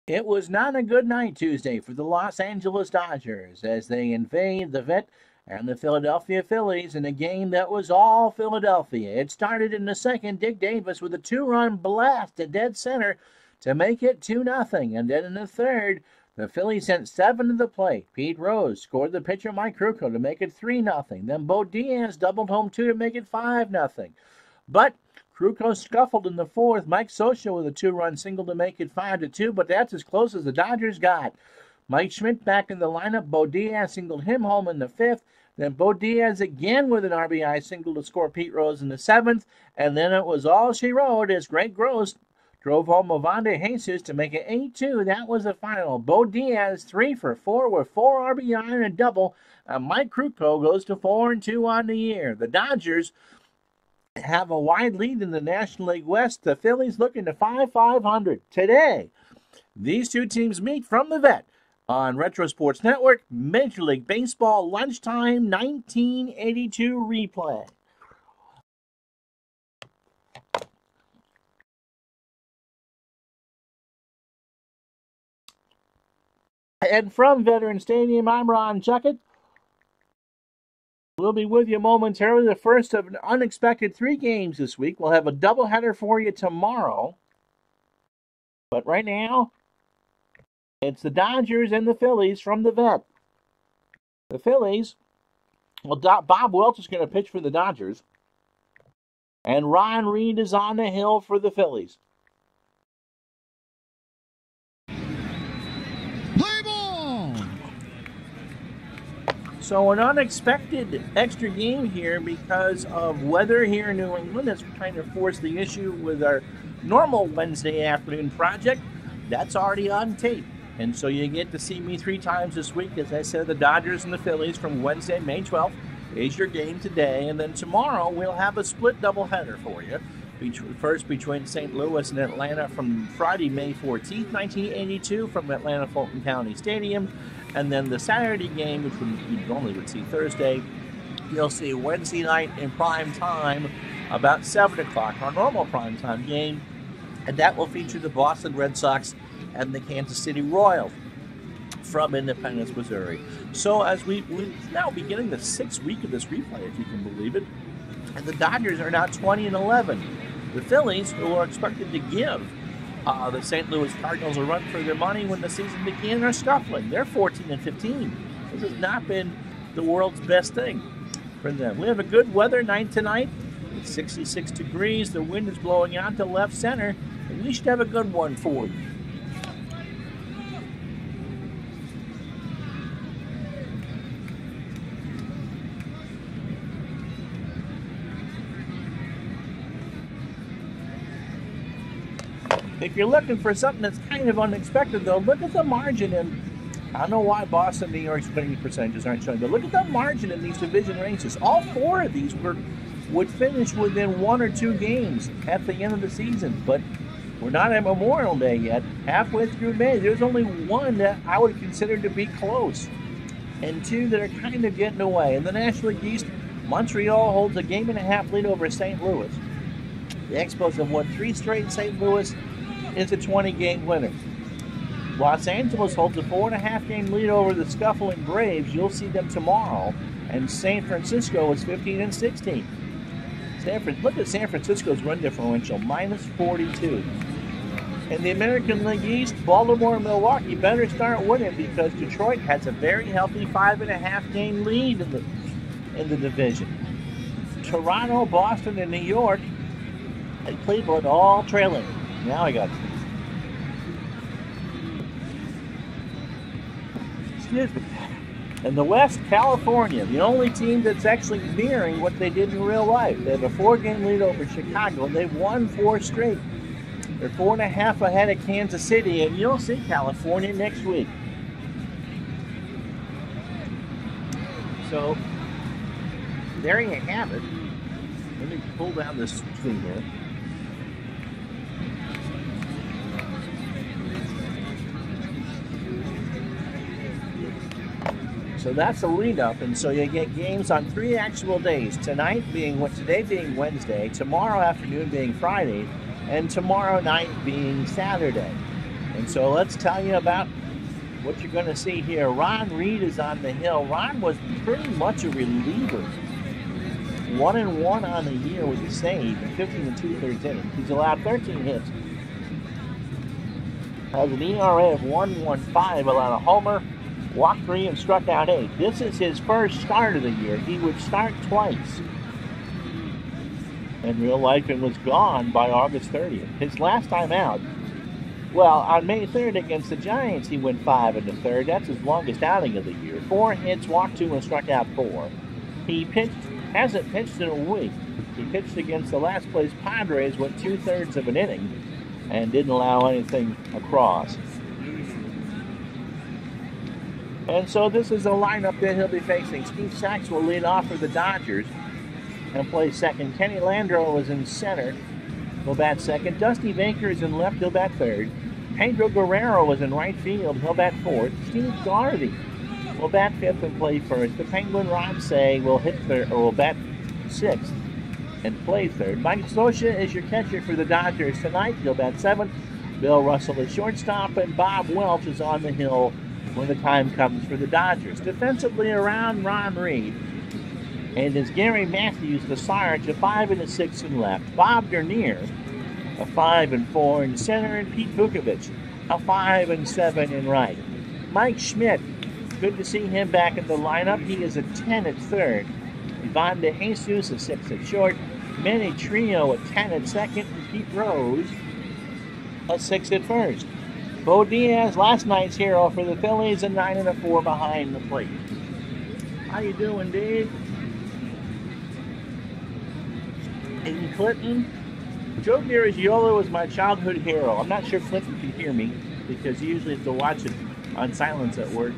It was not a good night Tuesday for the Los Angeles Dodgers as they invade the vet and the Philadelphia Phillies in a game that was all Philadelphia. It started in the second, Dick Davis with a two-run blast to dead center to make it 2-0. And then in the third, the Phillies sent 7 to the plate. Pete Rose scored the pitcher Mike Krukow to make it 3-0. Then Bo Diaz doubled home 2 to make it 5-0. But Krukow scuffled in the fourth. Mike Scioscia with a two-run single to make it 5-2, but that's as close as the Dodgers got. Mike Schmidt back in the lineup. Bo Diaz singled him home in the fifth. Then Bo Diaz again with an RBI single to score Pete Rose in the seventh. And then it was all she wrote as Greg Gross drove home Movande Jesus to make it 8-2. That was the final. Bo Diaz 3 for 4 with 4 RBI and a double. Mike Krukow goes to 4-2 on the year. The Dodgers have a wide lead in the National League West. The Phillies looking to 500 today. These two teams meet from the vet on Retro Sports Network. Major League Baseball lunchtime 1982 replay. And from Veteran Stadium, I'm Ron Chuckett. We'll be with you momentarily. The first of an unexpected 3 games this week. We'll have a doubleheader for you tomorrow. But right now, it's the Dodgers and the Phillies from the vet. The Phillies, well, Bob Welch is going to pitch for the Dodgers. And Ron Reed is on the hill for the Phillies. So an unexpected extra game here because of weather here in New England. That's kind of forced the issue with our normal Wednesday afternoon project. That's already on tape. And so you get to see me 3 times this week. As I said, the Dodgers and the Phillies from Wednesday, May 12th is your game today. And then tomorrow we'll have a split doubleheader for you. First between St. Louis and Atlanta from Friday, May 14th, 1982 from Atlanta Fulton County Stadium. And then the Saturday game, which you normally would see Thursday, you'll see Wednesday night in prime time about 7 o'clock, our normal prime time game. And that will feature the Boston Red Sox and the Kansas City Royals from Independence, Missouri. So as we're now beginning the 6th week of this replay, if you can believe it, and the Dodgers are now 20-11. The Phillies, who are expected to give the St. Louis Cardinals a run for their money when the season began, are scuffling. They're 14-15. This has not been the world's best thing for them. We have a good weather night tonight. It's 66 degrees. The wind is blowing out to left center. And we should have a good one for you. If you're looking for something that's kind of unexpected, though, look at the margin. And I don't know why Boston, New York's winning percentages aren't showing, but look at the margin in these division races. All 4 of these would finish within 1 or 2 games at the end of the season. But we're not at Memorial Day yet. Halfway through May, there's only 1 that I would consider to be close, and 2 that are kind of getting away. In the National League East, Montreal holds a 1.5 lead over St. Louis. The Expos have won 3 straight. St. Louis is a 20-game winner. Los Angeles holds a 4.5-game lead over the scuffling Braves. You'll see them tomorrow. And San Francisco is 15-16. Look at San Francisco's run differential, -42. In the American League East, Baltimore and Milwaukee better start winning because Detroit has a very healthy 5.5-game lead in the division. Toronto, Boston, and New York, and Cleveland all trailing. Now I got it. Excuse me. In the West, California, the only team that's actually mirroring what they did in real life. They have a 4-game lead over Chicago, and they've won 4 straight. They're 4.5 ahead of Kansas City, and you'll see California next week. So, there you have it. Let me pull down this screen here. So that's the lead up, and so you get games on 3 actual days. Today being Wednesday, tomorrow afternoon being Friday, and tomorrow night being Saturday. And so let's tell you about what you're going to see here. Ron Reed is on the hill. Ron was pretty much a reliever. 1-1 on the year with a save in 15 2/3 innings. He's allowed 13 hits. Has an ERA of 1.15, allowed a homer, walked 3, and struck out 8. This is his first start of the year. He would start twice in real life and was gone by August 30th. His last time out, well, on May 3rd against the Giants, he went 5 1/3. That's his longest outing of the year. 4 hits, walked 2, and struck out 4. He hasn't pitched in a week. He pitched against the last place Padres, went 2/3 of an inning, and didn't allow anything across. And so this is the lineup that he'll be facing. Steve Sachs will lead off for the Dodgers and play second. Kenny Landreau is in center. He'll bat second. Dusty Baker is in left. He'll bat third. Pedro Guerrero is in right field. He'll bat fourth. Steve Garvey will bat fifth and play first. The Penguin Ron Say will hit third, or will bat sixth and play third. Mike Scioscia is your catcher for the Dodgers tonight. He'll bat seventh. Bill Russell is shortstop, and Bob Welch is on the hill when the time comes for the Dodgers. Defensively around Ron Reed, and is Gary Matthews, the Sarge, a 5 6 in left. Bob Dernier, a 5 4 in center, and Pete Vukovich, a 5 7 in right. Mike Schmidt, good to see him back in the lineup. He is a 10 at third. Ivan De Jesus, a 6 at short. Manny Trio, a 10 at second. And Pete Rose, a 6 at first. Bo Diaz, last night's hero for the Phillies, a 9 4 behind the plate. How you doing, Dave? In Clinton, Joe Garagiola was my childhood hero. I'm not sure Clinton can hear me because he usually has to watch it on silence at work.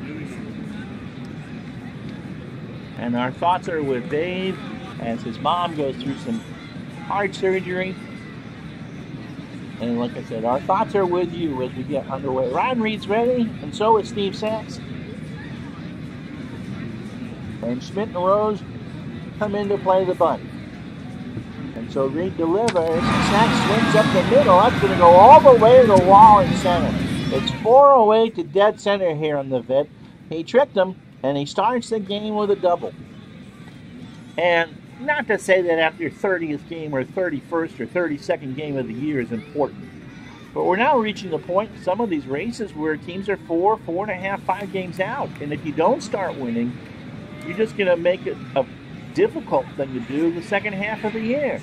And our thoughts are with Dave as his mom goes through some heart surgery. And like I said, our thoughts are with you as we get underway. Ron Reed's ready, and so is Steve Sachs. And Schmidt and Rose come in to play the bunt. And so Reed delivers. Sachs swings up the middle. That's going to go all the way to the wall in center. It's 4-0 to dead center here on the vid. He tricked him, and he starts the game with a double. And not to say that after your 30th game or 31st or 32nd game of the year is important. But we're now reaching the point in some of these races where teams are 4, 4.5, 5 games out. And if you don't start winning, you're just going to make it a difficult thing to do the second half of the year.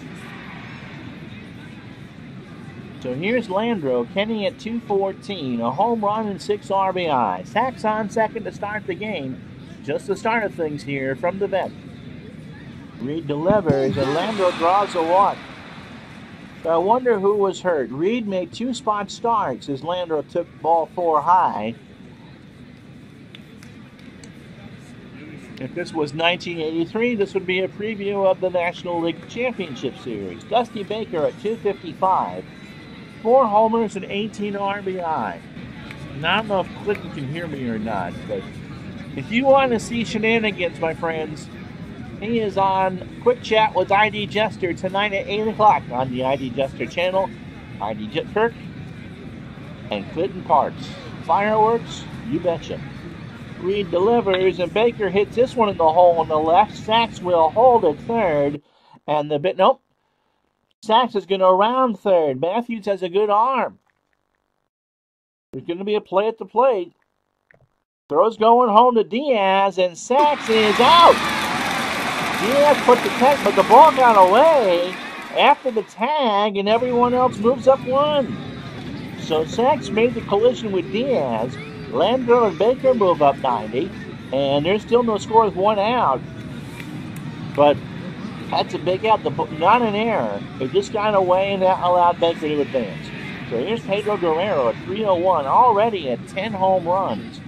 So here's Landreau, Kenny at 214, a home run and 6 RBI. Sachs on second to start the game. Just the start of things here from the vet. Reed delivers, and Landreau draws a walk. So I wonder who was hurt. Reed made 2 spot starts as Landreau took ball 4 high. If this was 1983, this would be a preview of the National League Championship Series. Dusty Baker at 255. 4 homers and 18 RBI. Now, I don't know if Clinton can hear me or not, but if you want to see shenanigans, my friends, he is on Quick Chat with ID Jester tonight at 8 o'clock on the ID Jester channel. ID Kirk and Clinton Parks. Fireworks, you betcha. Reed delivers, and Baker hits this one in the hole on the left. Sachs will hold at third, and nope. Sachs is going to round third. Matthews has a good arm. There's going to be a play at the plate. Throws going home to Diaz, and Sachs is out. Diaz put the tag, but the ball got away after the tag, and everyone else moves up 1. So Sachs made the collision with Diaz. Landreau and Baker move up 90, and there's still no score with 1 out. But that's a big out, not an error. It just got away, and that allowed Baker to advance. So here's Pedro Guerrero at 301, already at 10 home runs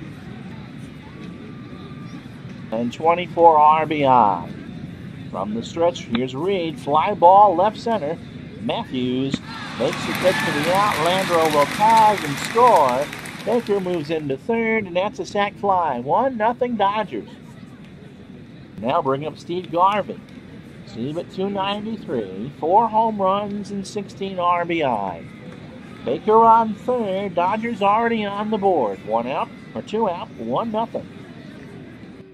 and 24 RBI. From the stretch, here's Reed, fly ball left center. Matthews makes the catch for the out. Landreau will tag and score. Baker moves into third, and that's a sac fly. 1-0 Dodgers. Now bring up Steve Garvey. Steve at 293, 4 home runs and 16 RBI. Baker on third. Dodgers already on the board. 1 out, or 2 out, 1-0.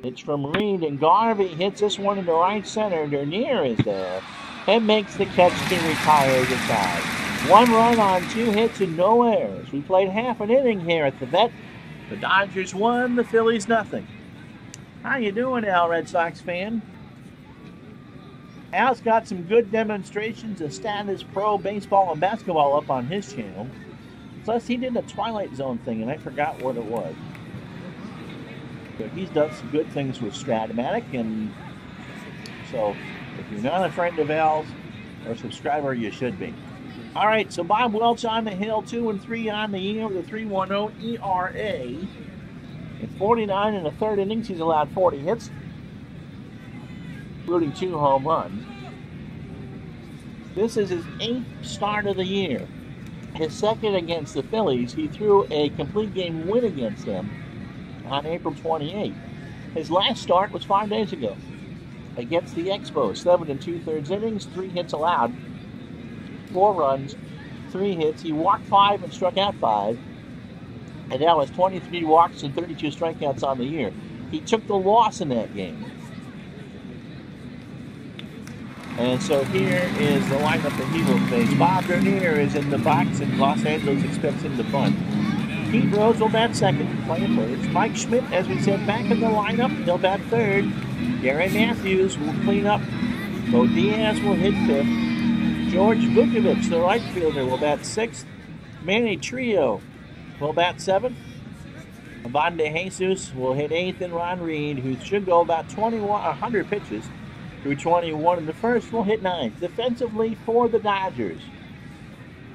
It's from Reed, and Garvey hits this one into right center. Dernier is there and makes the catch to retire the side. 1 run on 2 hits and no errors. We played half an inning here at the vet. The Dodgers won, the Phillies nothing. How you doing, Al, Red Sox fan? Al's got some good demonstrations of status pro baseball and basketball up on his channel. Plus, he did a Twilight Zone thing, and I forgot what it was. So he's done some good things with Stratomatic, and so if you're not a friend of Al's or a subscriber, you should be. All right, so Bob Welch on the hill, 2-3 on the year with a 3.10 ERA. In 49 and a third innings, he's allowed 40 hits, including 2 home runs. This is his 8th start of the year. His second against the Phillies, he threw a complete game win against them on April 28th. His last start was 5 days ago against the Expos. 7 2/3 innings, 3 hits allowed, 4 runs, 3 hits. He walked 5 and struck out 5. And that was 23 walks and 32 strikeouts on the year. He took the loss in that game. And so here is the lineup that he will face. Bob Dernier is in the box, and Los Angeles expects him to bunt. Pete Rose will bat second, playing first. Mike Schmidt, as we said, back in the lineup. He'll bat third. Gary Matthews will clean up. Bo Diaz will hit fifth. George Vukovic, the right fielder, will bat sixth. Manny Trio will bat seventh. Ivan De Jesus will hit eighth, and Ron Reed, who should go about 100 pitches through 21 in the first, will hit ninth. Defensively for the Dodgers,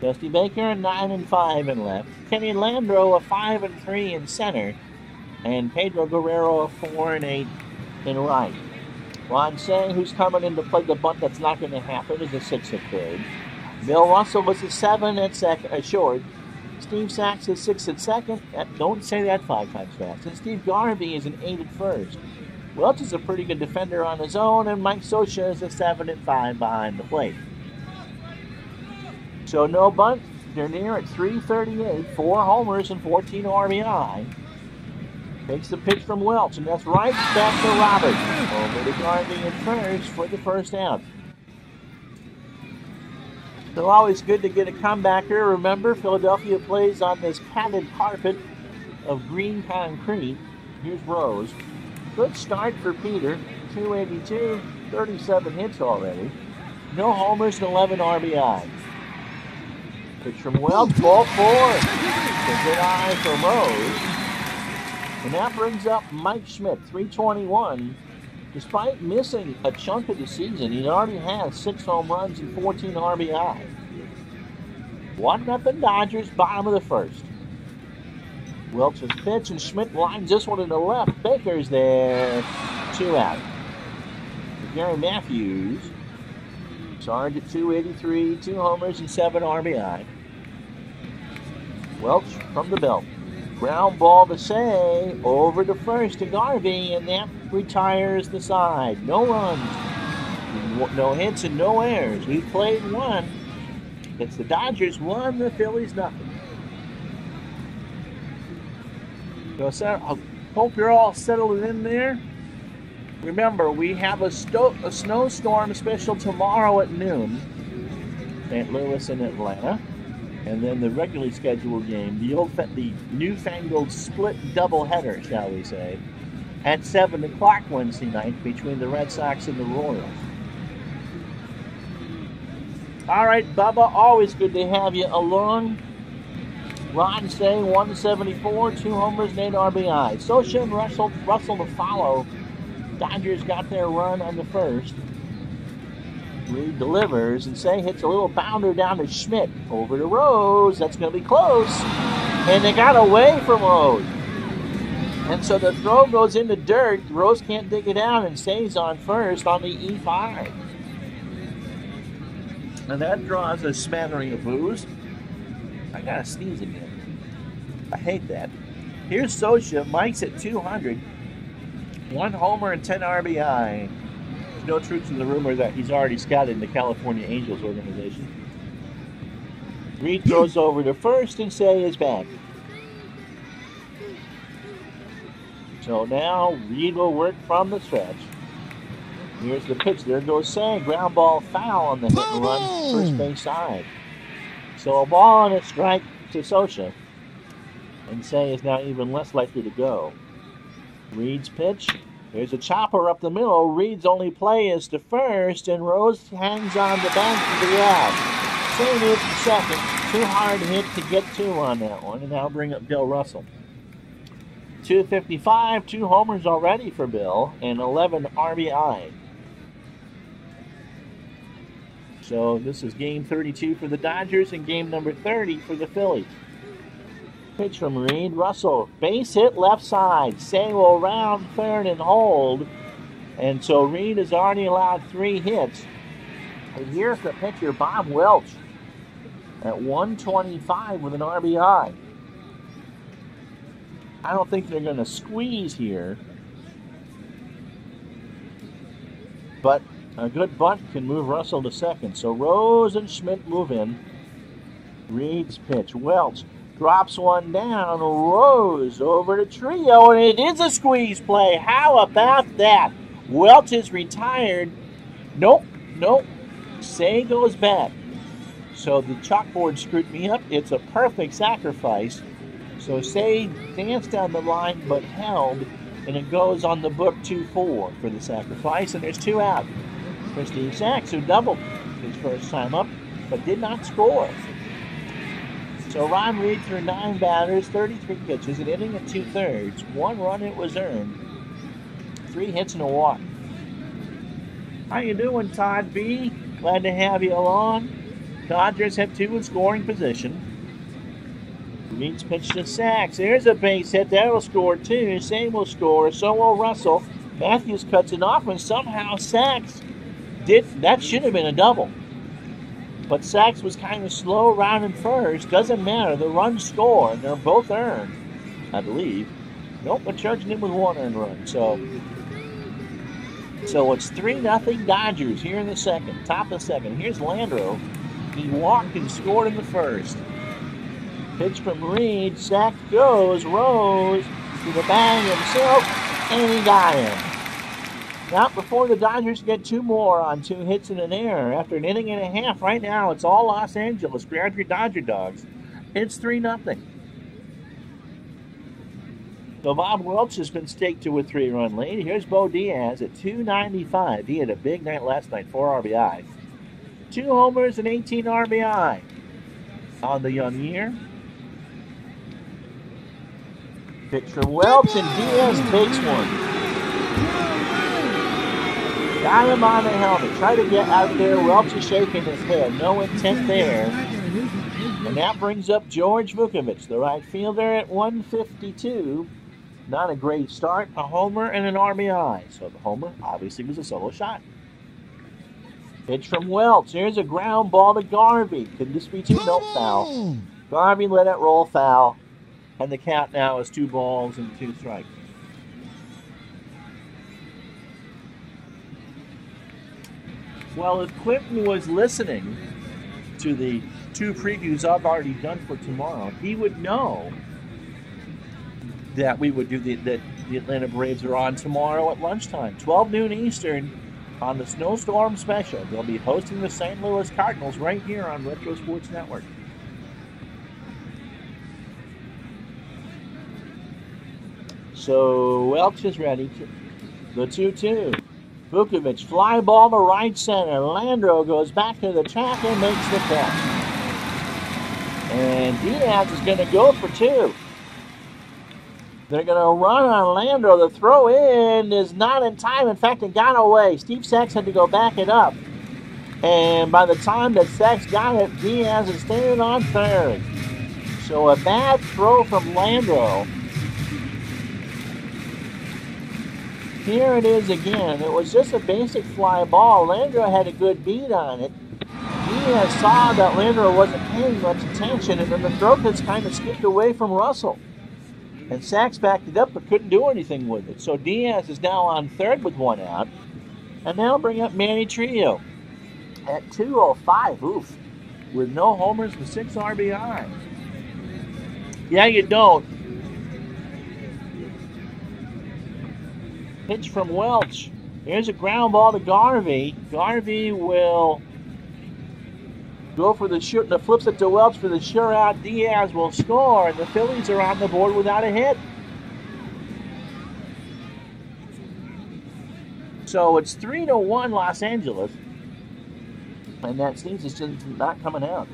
Dusty Baker 9-5 in left. Kenny Landreau 5-3 in center, and Pedro Guerrero 4-8 in right. Ron Say, who's coming in to play the bunt, that's not going to happen, is a 6 at third. Bill Russell was a 7 at short. Steve Sachs is 6 at second. Don't say that 5 times fast. And Steve Garvey is an 8 at first. Welch is a pretty good defender on his own, and Mike Scioscia is a 7-5 behind the plate. So no bunt. They're near at .338, 4 homers and 14 RBI. Takes the pitch from Welch, and that's right back to Robert. Over to Garvey at first for the first out. So always good to get a comebacker. Remember, Philadelphia plays on this padded carpet of green concrete. Here's Rose. Good start for Peter. 282, 37 hits already. No homers and 11 RBI. Pitch from Welch, ball 4. A good eye for Rose. And that brings up Mike Schmidt, 321. Despite missing a chunk of the season, he already has 6 home runs and 14 RBI. 1-0 Dodgers, bottom of the first. Welch's pitch, and Schmidt lines this one in the left. Baker's there. 2 out. Gary Matthews. Sarge at 283, 2 homers and 7 RBI. Welch from the belt. Ground ball to Say, over to first to Garvey, and that retires the side. No runs, no hits, and no errors. We've played 1. It's the Dodgers 1, the Phillies nothing. So, sir, I hope you're all settled in there. Remember, we have a snowstorm special tomorrow at noon, St. Louis and Atlanta. And then the regularly scheduled game, the newfangled split doubleheader, shall we say, at 7 o'clock Wednesday night between the Red Sox and the Royals. All right, Bubba, always good to have you along. Ron Say, 174, 2 homers and 8 RBI. Scioscia and Russell to follow. Dodgers got their run on the first. Reed delivers, and Say hits a little bounder down to Schmidt. Over to Rose. That's going to be close. And they got away from Rose. And so the throw goes into dirt. Rose can't dig it out and stays on first on the E5. And that draws a smattering of boos. I got to sneeze again. I hate that. Here's Scioscia. Mike's at 200. 1 homer and 10 RBI. No truth to the rumor that he's already scouted in the California Angels organization. Reed throws over to first and Say is back. So now Reed will work from the stretch. Here's the pitch. There goes Say. Ground ball foul on the hit and run first base side. So a ball and a strike to Scioscia. And Say is now even less likely to go. Reed's pitch. There's a chopper up the middle. Reed's only play is to first, and Rose hangs on the bank to the out. Say moves to second. Too hard hit to get two on that one, and that'll bring up Bill Russell. 255, 2 homers already for Bill, and 11 RBI. So this is game 32 for the Dodgers and game number 30 for the Phillies. Pitch from Reed. Russell, base hit left side. Say will round third and hold. And so Reed has already allowed 3 hits. And here's the pitcher, Bob Welch, at 125 with an RBI. I don't think they're going to squeeze here. But a good bunt can move Russell to second. So Rose and Schmidt move in. Reed's pitch. Welch drops one down. Rose over to Trio, and it is a squeeze play. How about that? Welch is retired. Nope. Say goes back. So the chalkboard screwed me up. It's a perfect sacrifice. So Say danced down the line but held, and it goes on the book 2-4 for the sacrifice, and there's 2 out for Steve Sachs, who doubled his first time up but did not score. So Ron Reed threw 9 batters, 33 pitches, an inning and 2/3. 1 run it was earned. 3 hits and a walk. How you doing, Todd B? Glad to have you along. Dodgers have 2 in scoring position. Reed's pitch to Sachs. There's a base hit. That'll score 2. Say will score. So will Russell. Matthews cuts it off, and somehow Sachs did. That should have been a double. But Sachs was kind of slow rounding first. Doesn't matter. The runs score, and they're both earned, I believe. Nope, we're charging him with 1 earned run. So it's 3-0 Dodgers here in the second. Top of the second. Here's Landreau. He walked and scored in the first. Pitch from Reed. Sachs goes. Rose to the bag himself, and he got him. Now, before the Dodgers get 2 more on 2 hits and an error, after an inning and a half, right now it's all Los Angeles. Grab your Dodger dogs. It's 3-0. So Bob Welch has been staked to a 3-run lead. Here's Bo Diaz at 295. He had a big night last night, 4 RBI. 2 homers and 18 RBI on the young year. Pitch from Welch, and Diaz takes one. Got him on the helmet. Try to get out there. Welch is shaking his head. No intent there. And that brings up George Vukovich, the right fielder, at 152. Not a great start. A homer and an RBI. So the homer obviously was a solo shot. Pitch from Welch. Here's a ground ball to Garvey. Could this be 2? Nope, foul. Garvey let it roll foul. And the count now is 2 balls and 2 strikes. Well, if Clinton was listening to the 2 previews I've already done for tomorrow, he would know that we would do that the Atlanta Braves are on tomorrow at lunchtime, 12 noon Eastern, on the Snowstorm Special. They'll be hosting the St. Louis Cardinals right here on Retro Sports Network. So Welch is ready. The 2-2. Vukovich, fly ball to right center. Landreau goes back to the track and makes the catch. And Diaz is going to go for 2. They're going to run on Landreau. The throw in is not in time. In fact, it got away. Steve Sachs had to go back it up. And by the time that Sachs got it, Diaz is standing on third. So a bad throw from Landreau. Here it is again. It was just a basic fly ball. Landreau had a good beat on it. Diaz saw that Landreau wasn't paying much attention, and then the throw pitch kind of skipped away from Russell. And Sachs backed it up but couldn't do anything with it. So Diaz is now on third with 1 out. And that'll bring up Manny Trio at 2:05. Oof. with no homers and 6 RBI. Yeah, you don't. Pitch from Welch. Here's a ground ball to Garvey. Garvey will go for the shoot, and flips it to Welch for the sure out. Diaz will score, and the Phillies are on the board without a hit. So it's 3-1 Los Angeles, and that sneeze is just not coming out.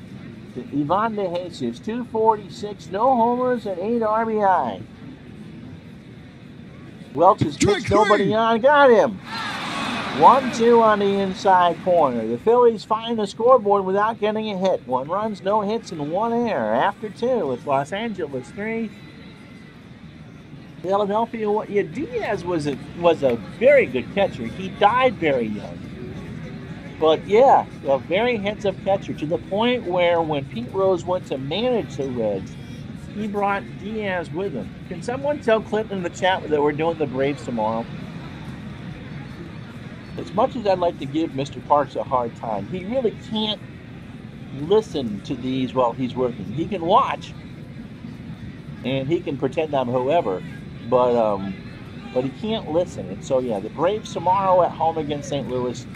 Ivan De Jesus, 246, no homers and 8 RBI. Welch has pitched nobody on, got him. 1-2 on the inside corner. The Phillies find the scoreboard without getting a hit. 1 runs, no hits, and 1 error. After 2, it's Los Angeles 3. Philadelphia 1. Yeah, Diaz was a very good catcher. He died very young. But yeah, a very hands-up catcher, to the point where when Pete Rose went to manage the Reds, he brought Diaz with him. Can someone tell Clinton in the chat that we're doing the Braves tomorrow? As much as I'd like to give Mr. Parks a hard time, he really can't listen to these while he's working. He can watch, and he can pretend I'm whoever, but he can't listen. And so yeah, the Braves tomorrow at home against St. Louis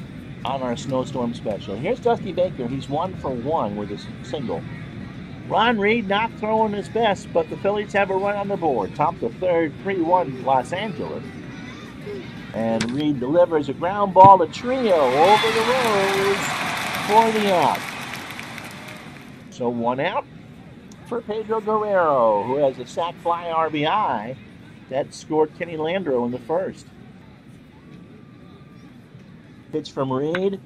on our snowstorm special. Here's Dusty Baker. He's 1 for 1 with a single. Ron Reed not throwing his best, but the Phillies have a run on the board. Top the third, 3-1 Los Angeles. And Reed delivers a ground ball to Trio over the road for the out. So 1 out for Pedro Guerrero, who has a sac fly RBI that scored Kenny Landreau in the first. Pitch from Reed,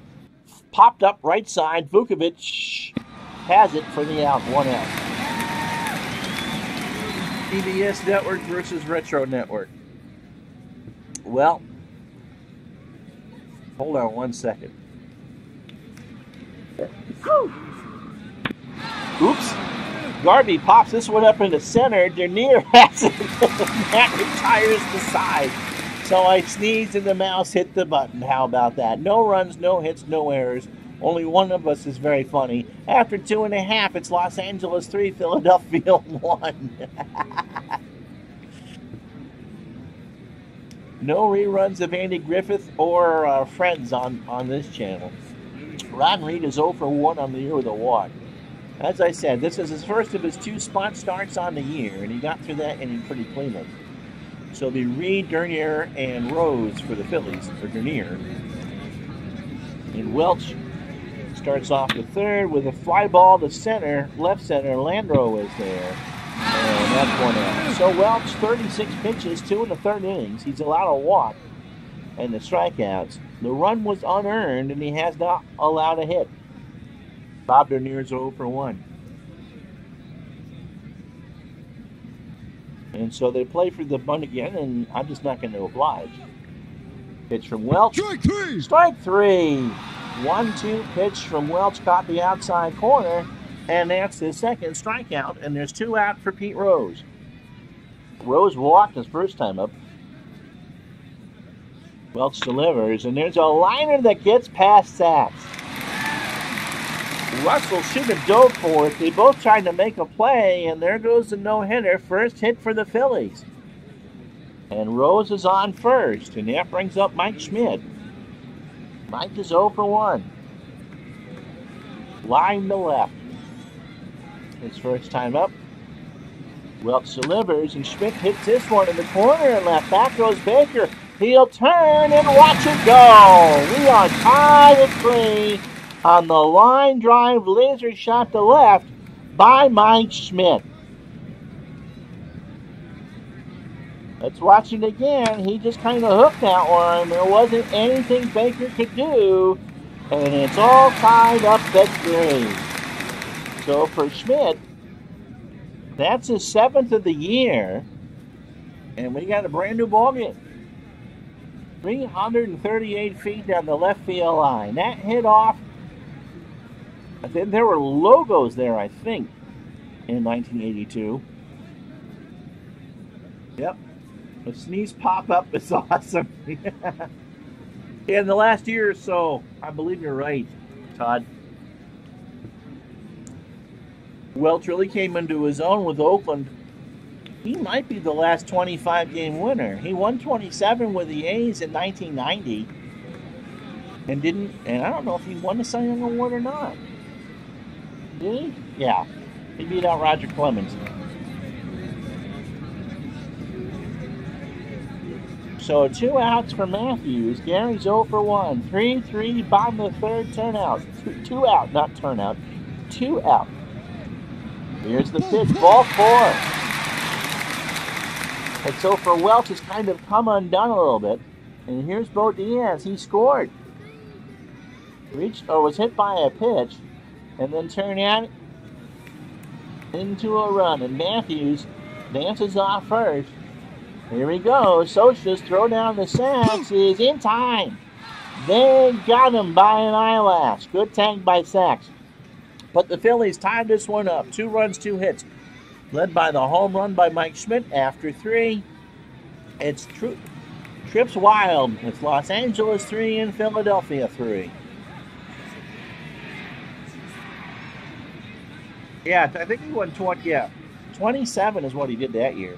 popped up right side. Vukovic has it for the out, 1 out. PBS Network versus Retro Network. Well, hold on 1 second. Oops. Garvey pops this one up into center. Dernier has it. That retires the side. So I sneezed and the mouse hit the button. How about that? No runs, no hits, no errors. Only one of us is very funny. After 2.5, it's Los Angeles 3, Philadelphia 1. No reruns of Andy Griffith or Friends on this channel. Ron Reed is 0 for 1 on the year with a walk. As I said, this is his first of his 2 spot starts on the year, and he got through that inning pretty cleanly. So it'll be Reed, Dernier, and Rose for the Phillies, for Dernier. And Welch starts off the third with a fly ball to center, left center. Landreau is there. And that's 1 out. So Welch, 36 pitches, 2 1/3 innings. He's allowed a walk and the strikeouts. The run was unearned, and he has not allowed a hit. Bob Dernier's 0 for 1. And so they play for the bunt again, and I'm just not going to oblige. Pitch from Welch. Strike 3! Strike 3! 1-2 pitch from Welch, caught the outside corner, and that's his second strikeout, and there's 2 out for Pete Rose. Rose walked his first time up. Welch delivers, and there's a liner that gets past Sachs. Russell should have dove for it. They both tried to make a play, and there goes the no-hitter. First hit for the Phillies. And Rose is on first, and that brings up Mike Schmidt. Mike is 0 for 1. Line to left. His first time up. Welch delivers, and Schmidt hits this one in the corner and left. Back goes Baker. He'll turn and watch it go. We are tied at 3 on the line drive laser shot to left by Mike Schmidt. Let's watch it again. He just kind of hooked that one. There wasn't anything Baker could do, and it's all tied up at 3. So for Schmidt, that's his 7th of the year, and we got a brand new ballgame. 338 feet down the left field line. That hit off. I think there were logos there, I think, in 1982. Yep. The sneeze pop-up is awesome. In the last year or so, I believe you're right, Todd. Welch really came into his own with Oakland. He might be the last 25-game winner. He won 27 with the A's in 1990 and I don't know if he won the Cy Young Award or not. Did he? Yeah. He beat out Roger Clemens. So 2 outs for Matthews. Gary's 0 for 1. 3-3, bottom of the third, turn out. 2 out, not turn out. 2 out. Here's the pitch, ball 4. And so for Welch, has kind of come undone a little bit. And here's Bo Diaz. He scored. Was hit by a pitch. And then turned out into a run. And Matthews dances off first. Here we go. Socha's throw down the Sachs is in time. They got him by an eyelash. Good tag by Sachs. But the Phillies tied this one up. 2 runs, 2 hits. Led by the home run by Mike Schmidt after 3. It's Trips Wild. It's Los Angeles 3 and Philadelphia 3. Yeah, I think he won 27 is what he did that year.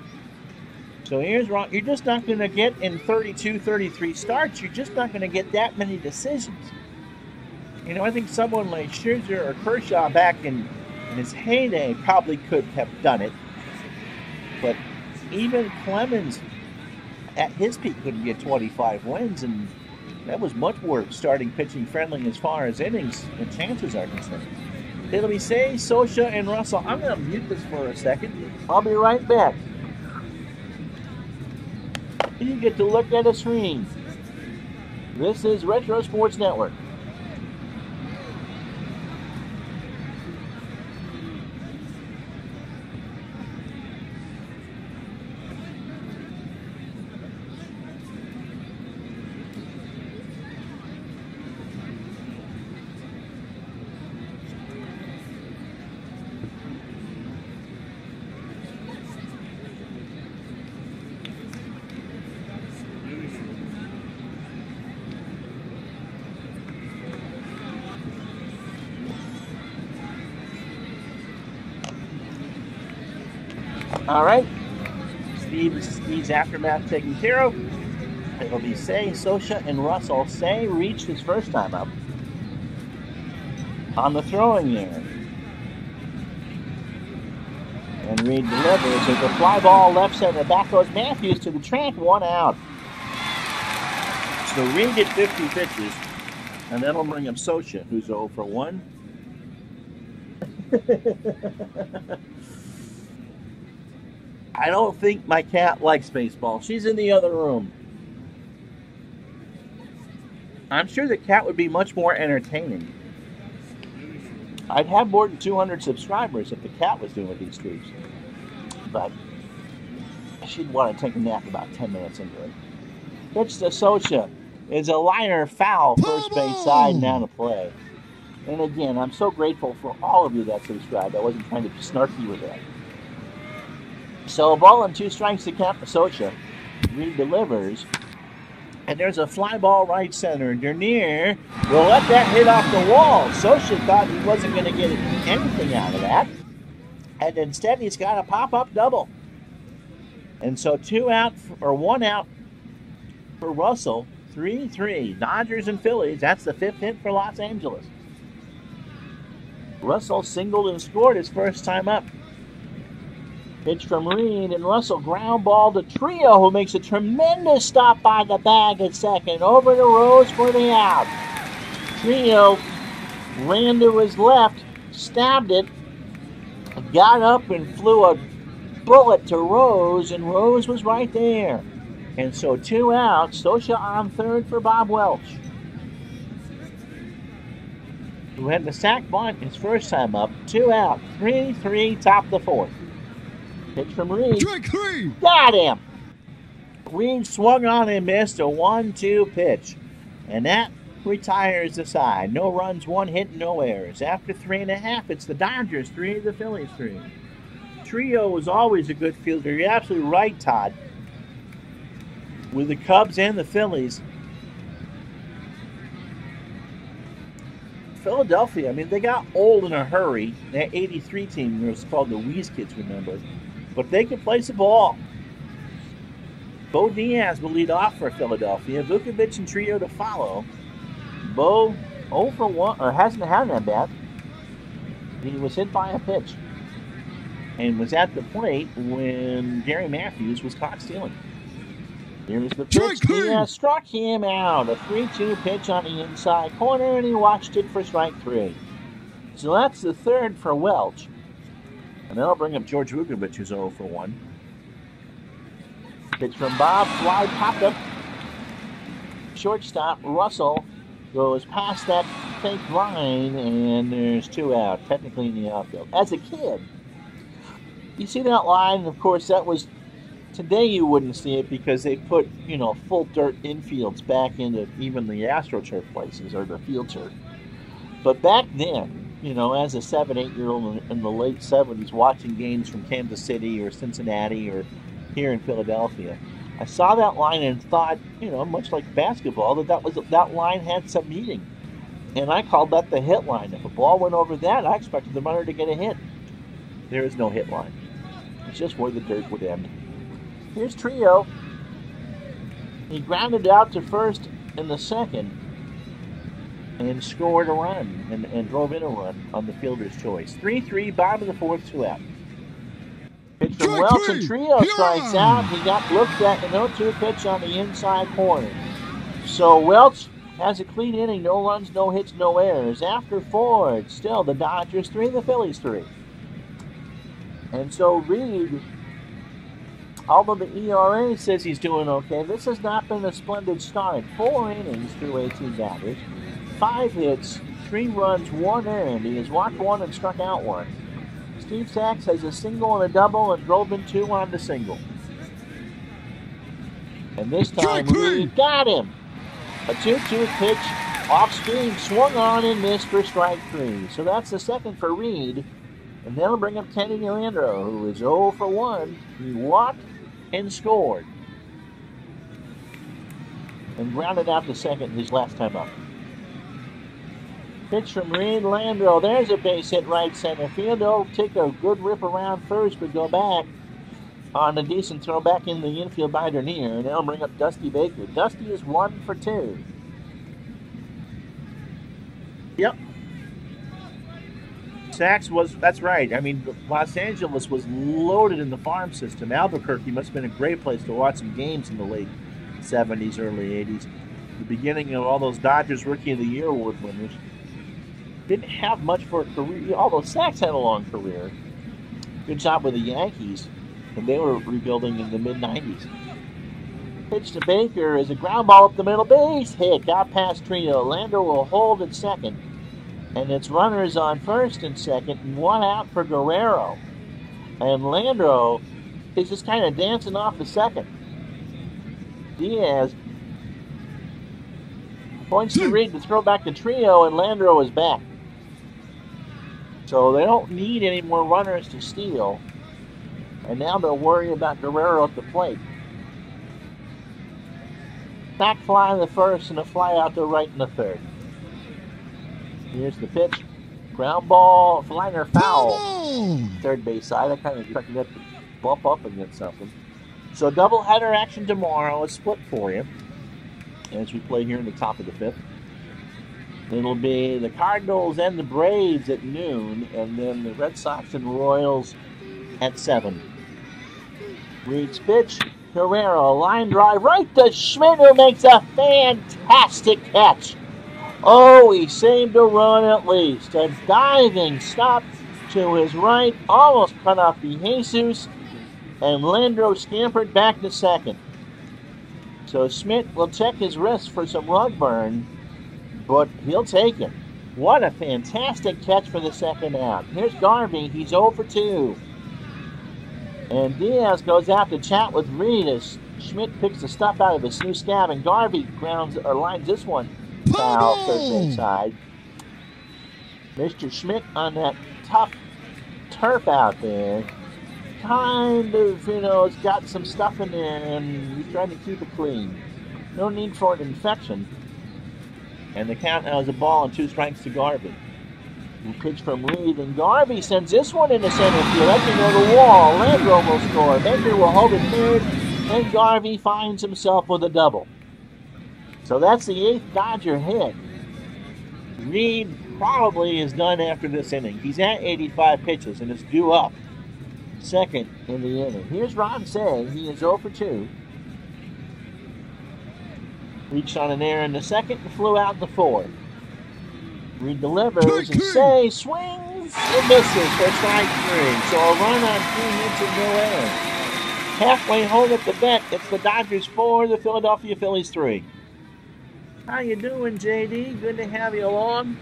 So here's wrong. You're just not going to get in 32, 33 starts. You're just not going to get that many decisions. You know, I think someone like Scherzer or Kershaw back in his heyday probably could have done it. But even Clemens at his peak couldn't get 25 wins, and that was much more starting pitching friendly as far as innings and chances are concerned. It'll be Say, Socha, and Russell. I'm going to mute this for a second. I'll be right back. You get to look at a screen. This is Retro Sports Network. All right, Steve's aftermath taken care of. It'll be Say, Socha, and Russell. Say reached his first time up on the throwing yard. And Reed delivers. There's a fly ball left center. Back goes Matthews to the track, 1 out. So Reed did 50 pitches, and that'll bring up Socha, who's 0 for 1. I don't think my cat likes baseball. She's in the other room. I'm sure the cat would be much more entertaining. I'd have more than 200 subscribers if the cat was doing these streams. But she'd want to take a nap about 10 minutes into it. Pitch to Socha is a liner foul, first base side, down to play. And again, I'm so grateful for all of you that subscribed. I wasn't trying to be snarky with that. So a ball and 2 strikes to count for Socha. Reed delivers. And there's a fly ball right center. Dernier will let that hit off the wall. Socha thought he wasn't going to get anything out of that. And instead he's got a pop-up double. And so 2 out, or 1 out for Russell. 3-3. Dodgers and Phillies. That's the 5th hit for Los Angeles. Russell singled and scored his first time up. Pitch from Reed, and Russell ground ball to Trio, who makes a tremendous stop by the bag at second. Over to Rose for the out. Trio ran to his left, stabbed it, got up and flew a bullet to Rose, and Rose was right there. And so 2 outs. Socha on third for Bob Welch, who had the sack bunt his first time up. 2 out. 3-3, top the 4th. Pitch from Reed. Strike 3. Got him. Reed swung on and missed a 1-2 pitch. And that retires the side. No runs, 1 hit, no errors. After 3.5, it's the Dodgers 3, the Phillies 3. Trio was always a good fielder. You're absolutely right, Todd. With the Cubs and the Phillies, Philadelphia, I mean, they got old in a hurry. That 83 team was called the Wheeze Kids, remember? But they can place the ball. Bo Diaz will lead off for Philadelphia. Vukovic and Trio to follow. Bo 0 for 1, or hasn't had that bat. He was hit by a pitch and was at the plate when Gary Matthews was caught stealing. Here's the pitch. Diaz struck him out. A 3-2 pitch on the inside corner, and he watched it for strike 3. So that's the third for Welch. And that'll bring up George Vukovic, who's 0 for 1. Pitch from Bob. Fly popped up. Shortstop Russell goes past that fake line, and there's 2 out, technically in the outfield. As a kid, you see that line, of course, that was, today you wouldn't see it because they put, full dirt infields back into even the AstroTurf places, or the field turf. But back then, as a 7-8-year-old in the late 70s watching games from Kansas City or Cincinnati or here in Philadelphia, I saw that line and thought, much like basketball, that line had some meaning. And I called that the hit line. If a ball went over that, I expected the runner to get a hit. There is no hit line. It's just where the dirt would end. Here's Trio. He grounded out to first in the second and scored a run and drove in a run on the fielder's choice. 3-3, bottom of the fourth, 2 out. Pitch from Welch, and Trio strikes out. He got looked at an 0-2 pitch on the inside corner. So Welch has a clean inning, no runs, no hits, no errors. After 4, it's still the Dodgers 3, the Phillies 3. And so Reed, although the ERA says he's doing okay, this has not been a splendid start. 4 innings through 18 batters, 5 hits, 3 runs, 1 earned. He has walked 1 and struck out 1. Steve Sachs has a single and a double and drove in 2 on the single. And this time Reed got him. A 2-2 pitch off speed, swung on and missed for strike 3. So that's the second for Reed. And that'll bring up Kenny Leandro, who is 0 for 1. He walked and scored. And grounded out to second his last time up. Pitch from Reed. Leandro, there's a base hit right center field. They'll take a good rip around first, but go back on a decent throw back in the infield by Dernier, and they'll bring up Dusty Baker. Dusty is 1 for 2. Yep. Sachs was, that's right. I mean, Los Angeles was loaded in the farm system. Albuquerque must have been a great place to watch some games in the late 70s, early 80s. The beginning of all those Dodgers Rookie of the Year award winners. Didn't have much for a career, although Sachs had a long career. Good job with the Yankees, and they were rebuilding in the mid-90s. Pitch to Baker is a ground ball up the middle, base hit, got past Trio. Lander will hold at second, and it's runners on first and second, and 1 out for Guerrero. And Landro is just kind of dancing off the second. Diaz points to Reed to throw back the Trio, and Landro is back. So they don't need any more runners to steal. And now they'll worry about Guerrero at the plate. Back fly in the first and a fly out to right in the third. Here's the pitch. Ground ball, liner foul. Third base side. I kind of expected that to bump up against something. So doubleheader action tomorrow. A split for you as we play here in the top of the 5th. It'll be the Cardinals and the Braves at noon, and then the Red Sox and Royals at 7. Reed's pitch. Guerrero, line drive right to Schmidt, who makes a fantastic catch. Oh, he saved a run at least. A diving stop to his right, almost cut off the Jesus, and Landro scampered back to second. So Schmidt will check his wrist for some rug burn, but he'll take it. What a fantastic catch for the second out. Here's Garvey. He's 0 for 2. And Diaz goes out to chat with Reed as Schmidt picks the stuff out of his new scab, and Garvey lines this one foul third base side. Mr. Schmidt on that tough turf out there kind of, has got some stuff in there, and he's trying to keep it clean. No need for an infection. And the count now is a ball and 2 strikes to Garvey. Pitch from Reed, and Garvey sends this one into center field. That can go to the wall. Landrum will score. Baker will hold it third, and Garvey finds himself with a double. So that's the 8th Dodger hit. Reed probably is done after this inning. He's at 85 pitches and is due up second in the inning. Here's Ron Say. He is 0 for 2. Reached on an error in the second and flew out in the fourth. Reed delivers, and Say swings and misses for strike 3. So a run on 3 hits and no error. Halfway home at the bet, it's the Dodgers 4, the Philadelphia Phillies 3. How you doing, JD? Good to have you along.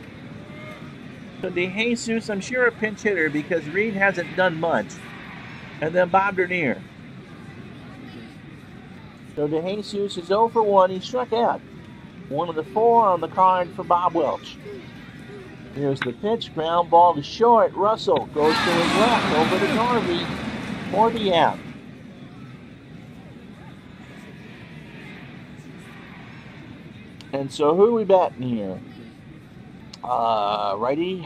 So DeJesus, I'm sure a pinch hitter because Reed hasn't done much. And then Bob Dernier. So DeJesus is 0 for 1. He struck out. One of the 4 on the card for Bob Welch. Here's the pitch. Ground ball to short. Russell goes to his left over to Garvey for the out. And so who are we batting here? Righty.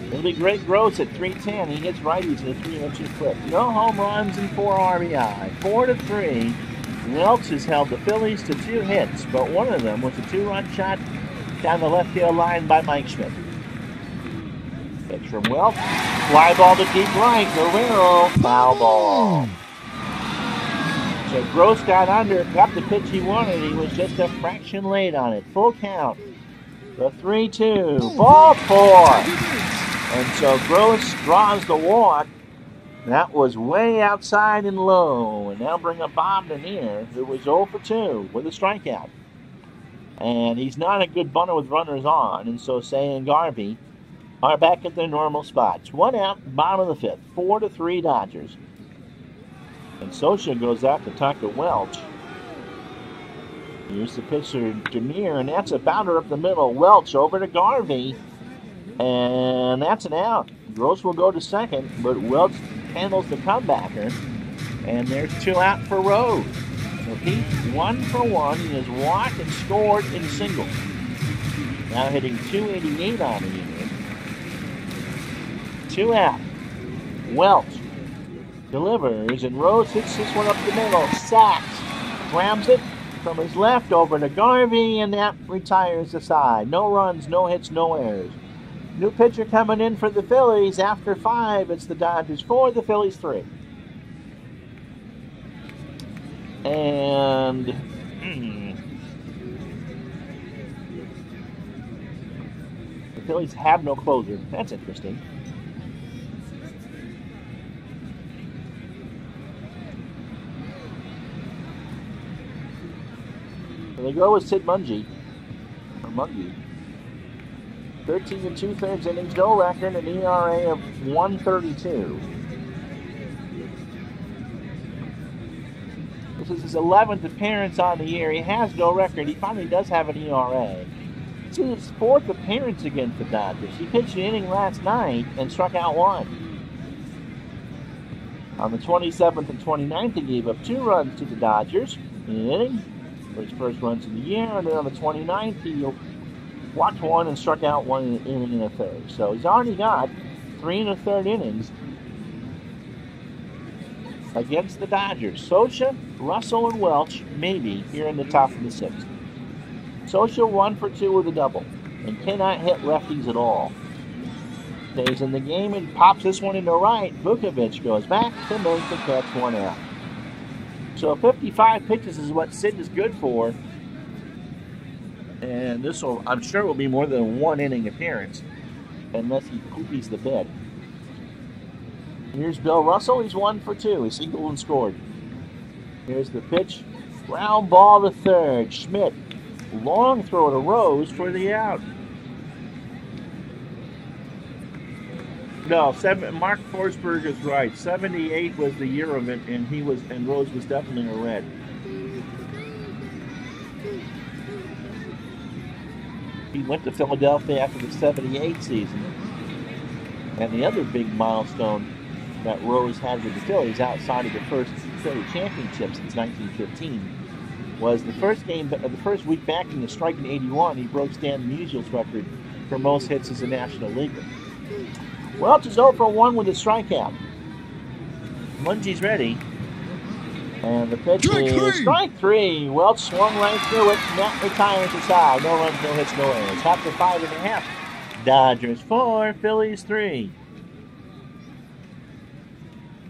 It'll be Greg Gross at 310. He hits righties in a 3-2 clip. No home runs and 4 RBI. 4 to 3. Welch has held the Phillies to 2 hits, but one of them was a 2-run shot down the left field line by Mike Schmidt. Pitch from Welch. Fly ball to deep right. Guerrero. Foul ball. So Gross got the pitch he wanted. He was just a fraction late on it. Full count. The 3-2. Ball 4. And so Gross draws the walk. That was way outside and low. And now bring up Bob Dernier, who was 0 for 2 with a strikeout. And he's not a good bunter with runners on. And so Say and Garvey are back at their normal spots. 1 out, bottom of the 5th. 4 to 3 Dodgers. And Scioscia goes out to talk to Welch. Here's the pitcher, Dernier, and that's a bounder up the middle. Welch over to Garvey. And that's an out. Gross will go to second, but Welch handles the comebacker. And there's 2 out for Rose. So Pete, 1 for 1. He has walked and scored in singles. Now hitting .288 on the year. 2 out. Welch delivers, and Rose hits this one up the middle. Sacks. Grabs it from his left over to Garvey, and that retires the side. No runs, no hits, no errors. New pitcher coming in for the Phillies after 5. It's the Dodgers 4, the Phillies 3. And the Phillies have no closer. That's interesting. So they go with Sid Mungie. Or Mungie. 13 2/3 innings, no record, an ERA of 1.32. This is his 11th appearance on the year. He has no record. He finally does have an ERA. This is his 4th appearance against the Dodgers. He pitched an inning last night and struck out 1. On the 27th and 29th, he gave up 2 runs to the Dodgers in an inning for his first runs of the year. And then on the 29th, he walked 1 and struck out 1 inning and a third. So he's already got 3 1/3 innings against the Dodgers. Scioscia, Russell, and Welch maybe here in the top of the 6th. Scioscia 1 for 2 with a double and cannot hit lefties at all. Stays in the game and pops this one into right. Vukovic goes back to make the catch 1 out. So 55 pitches is what Sid is good for. And this will, I'm sure, will be more than a 1 inning appearance unless he poopies the bed. Here's Bill Russell. He's 1 for 2. He singled and scored. Here's the pitch. Ground ball to third. Schmidt. Long throw to Rose for the out. No, Mark Forsberg is right. 78 was the year of it, and Rose was definitely a Red. He went to Philadelphia after the 78 season. And the other big milestone that Rose had with the Phillies outside of the first Philly championship since 1915 was the first week back in the strike in '81. He broke Stan Musial's record for most hits as a National Leaguer. Welch is 0 for 1 with a strikeout. Mungy's ready. And the pitch is strike 3. Welch swung right through it. Net retires his side. No runs, no hits, no errors. After 5.5. Dodgers 4, Phillies 3.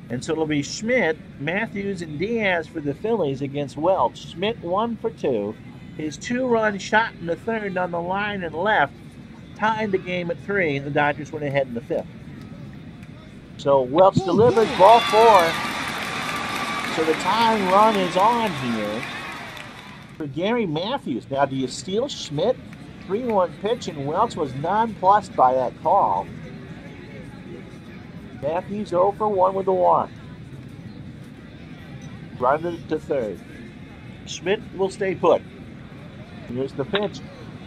And so it'll be Schmidt, Matthews, and Diaz for the Phillies against Welch. Schmidt 1 for 2. His 2-run shot in the third on the line and left tied the game at 3, and the Dodgers went ahead in the 5th. So Welch delivers ball 4. So the tying run is on here for Gary Matthews. Now, do you steal Schmidt? 3-1 pitch, and Welch was nonplussed by that call. Matthews 0 for 1 with the walk. Grounded to third. Schmidt will stay put. Here's the pitch.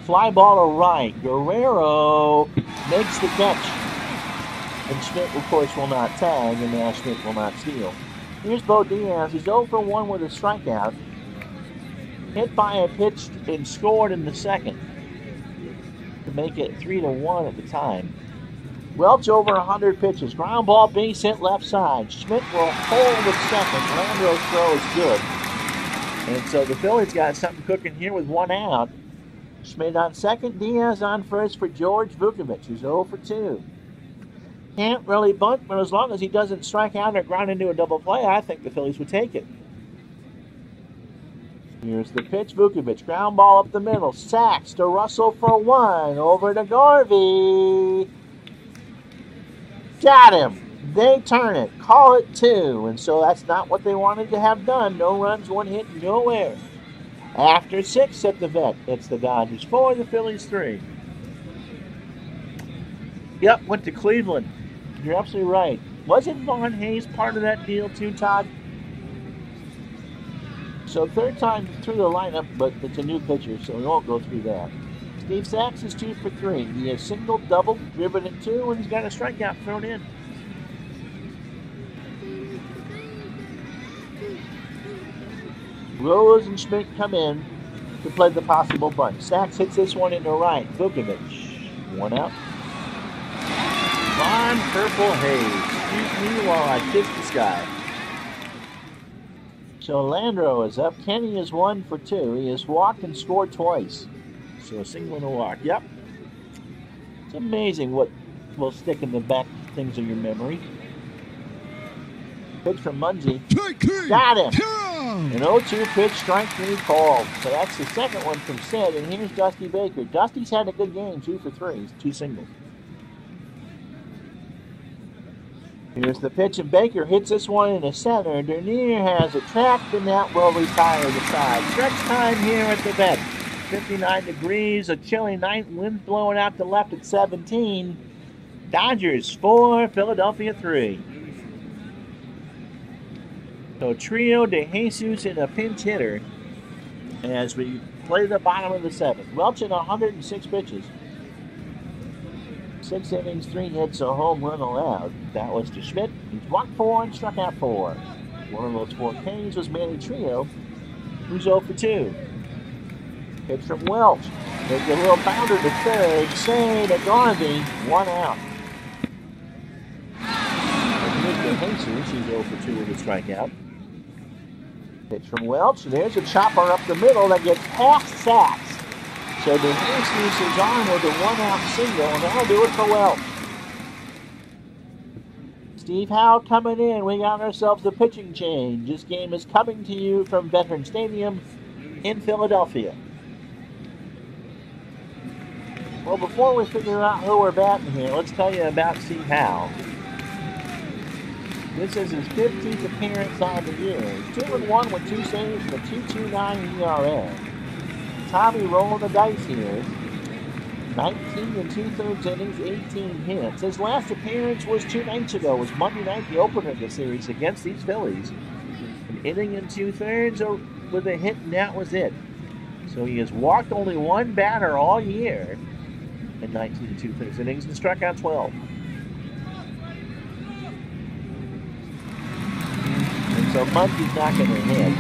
Fly ball to right. Guerrero makes the catch. And Schmidt, of course, will not tag, and now Schmidt will not steal. Here's Bo Diaz. He's 0 for 1 with a strikeout. Hit by a pitch and scored in the second to make it 3-1 at the time. Welch over 100 pitches. Ground ball, base hit left side. Schmidt will hold at second. Landro's throw is good. And so the Phillies got something cooking here with 1 out. Schmidt on second. Diaz on first for George Vukovich, who's 0 for 2. Can't really bunt, but as long as he doesn't strike out or ground into a double play, I think the Phillies would take it. Here's the pitch. Vukovich, ground ball up the middle. Sacks to Russell for 1. Over to Garvey. Got him. They turn it. Call it 2. And so that's not what they wanted to have done. No runs, 1 hit, no error. After 6 at the vet, it's the Dodgers 4, the Phillies 3. Yep, went to Cleveland. You're absolutely right. Wasn't Vaughn Hayes part of that deal too, Todd? So 3rd time through the lineup, but it's a new pitcher, so we won't go through that. Steve Sachs is 2 for 3. He has singled, doubled, driven at 2, and he's got a strikeout thrown in. Rose and Schmidt come in to play the possible bunt. Sachs hits this one into right. Vukovich, 1 out. Von Purple Haze. Excuse me while I kiss the sky. So Landro is up. Kenny is 1 for 2. He has walked and scored twice. So a single and a walk. Yep. It's amazing what will stick in the back things of your memory. Pitch from Mungy. Got him. An 0-2 pitch, strike 3 called. So that's the second one from Sid. And here's Dusty Baker. Dusty's had a good game, 2 for 3. 2 singles. Here's the pitch, and Baker hits this one in the center. Dernier has it trapped, and that will retire the side. Stretch time here at the vet. 59 degrees, a chilly night, wind blowing out to left at 17. Dodgers 4, Philadelphia 3. So Trio de Jesus and a pinch hitter as we play the bottom of the 7th. Welch in 106 pitches. 6 innings, 3 hits, a home run allowed. That was to Schmidt. He's walked 4 and struck out 4. One of those 4 Ks was Manny Trio, who's 0 for 2. Pitch from Welch. There's a little bounder to third. Say to Garvey, 1 out. And here's the Jesus. He's 0 for 2 with a strikeout. Pitch from Welch. There's a chopper up the middle that gets past Sachs. So DeJesus is on with a 1-out single, and that'll do it for Welch. Steve Howe coming in. We got ourselves a pitching change. This game is coming to you from Veterans Stadium in Philadelphia. Well, before we figure out who we're batting here, let's tell you about Steve Howe. This is his 15th appearance on the year. 2-1 with 2 saves and a 2.29 ERA. Tommy rolling the dice here. 19 and 2/3 innings, 18 hits. His last appearance was 2 nights ago. It was Monday night, the opener of the series against these Phillies. An inning and 2/3 with a hit, and that was it. So he has walked only 1 batter all year in 19 and 2/3 innings and struck out 12. And so Muncy's not going to hit.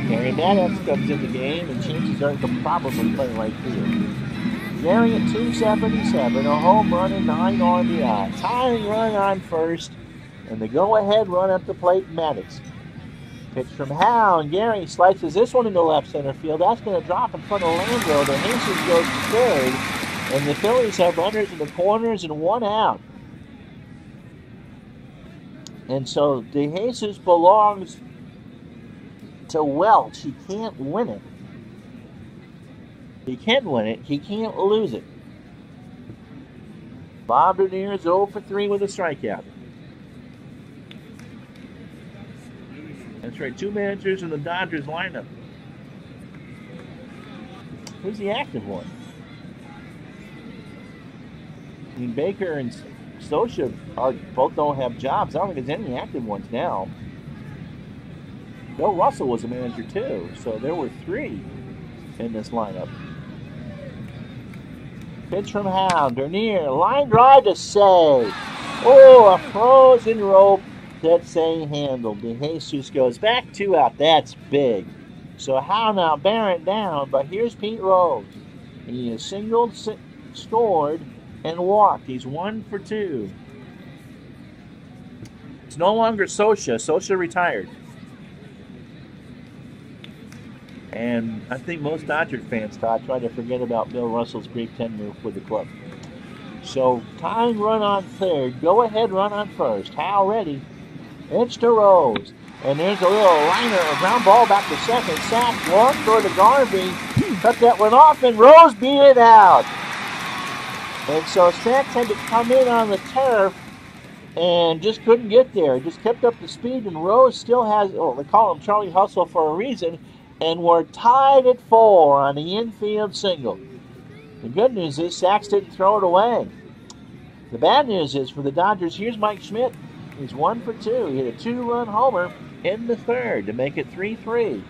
Gary Maddox comes in the game, and chances are he can probably play right field. Gary at 277, a home run and 9 RBI. Tying run on first, and the go-ahead run up the plate, Maddox. Pitch from Howe, and Gary slices this one into left center field. That's going to drop in front of Landro. The DeJesus goes to third, and the Phillies have runners in the corners and 1 out. And so DeJesus belongs to Welch. He can't win it. He can win it. He can't lose it. Bob Dernier is 0 for 3 with a strikeout. That's right, 2 managers in the Dodgers lineup. Who's the active one? I mean, Baker and Scioscia both don't have jobs. I don't think there's any active ones now. Bill Russell was a manager too, so there were 3 in this lineup. Pitch from Howe, Dernier, line drive to Say. Oh, a frozen rope that Say handled. DeJesus goes back, 2 out. That's big. So Howe now bearing down, but here's Pete Rose. He is singled, scored, and walked. He's 1 for 2. It's no longer Scioscia. Scioscia retired. And I think most Dodger fans, Todd, try to forget about Bill Russell's great tenure with the club. So, tying run on third, go-ahead run on first. Howe ready. Pitch to Rose. And there's a little liner, a ground ball back to second. Sack, walk for the Garvey. Cut that one off, and Rose beat it out. And so Sachs had to come in on the turf and just couldn't get there. Just kept up the speed, and Rose still has, they call him Charlie Hustle for a reason. And we're tied at 4 on the infield single. The good news is Sachs didn't throw it away. The bad news is for the Dodgers, here's Mike Schmidt. He's 1 for 2. He hit a 2-run homer in the third to make it 3-3.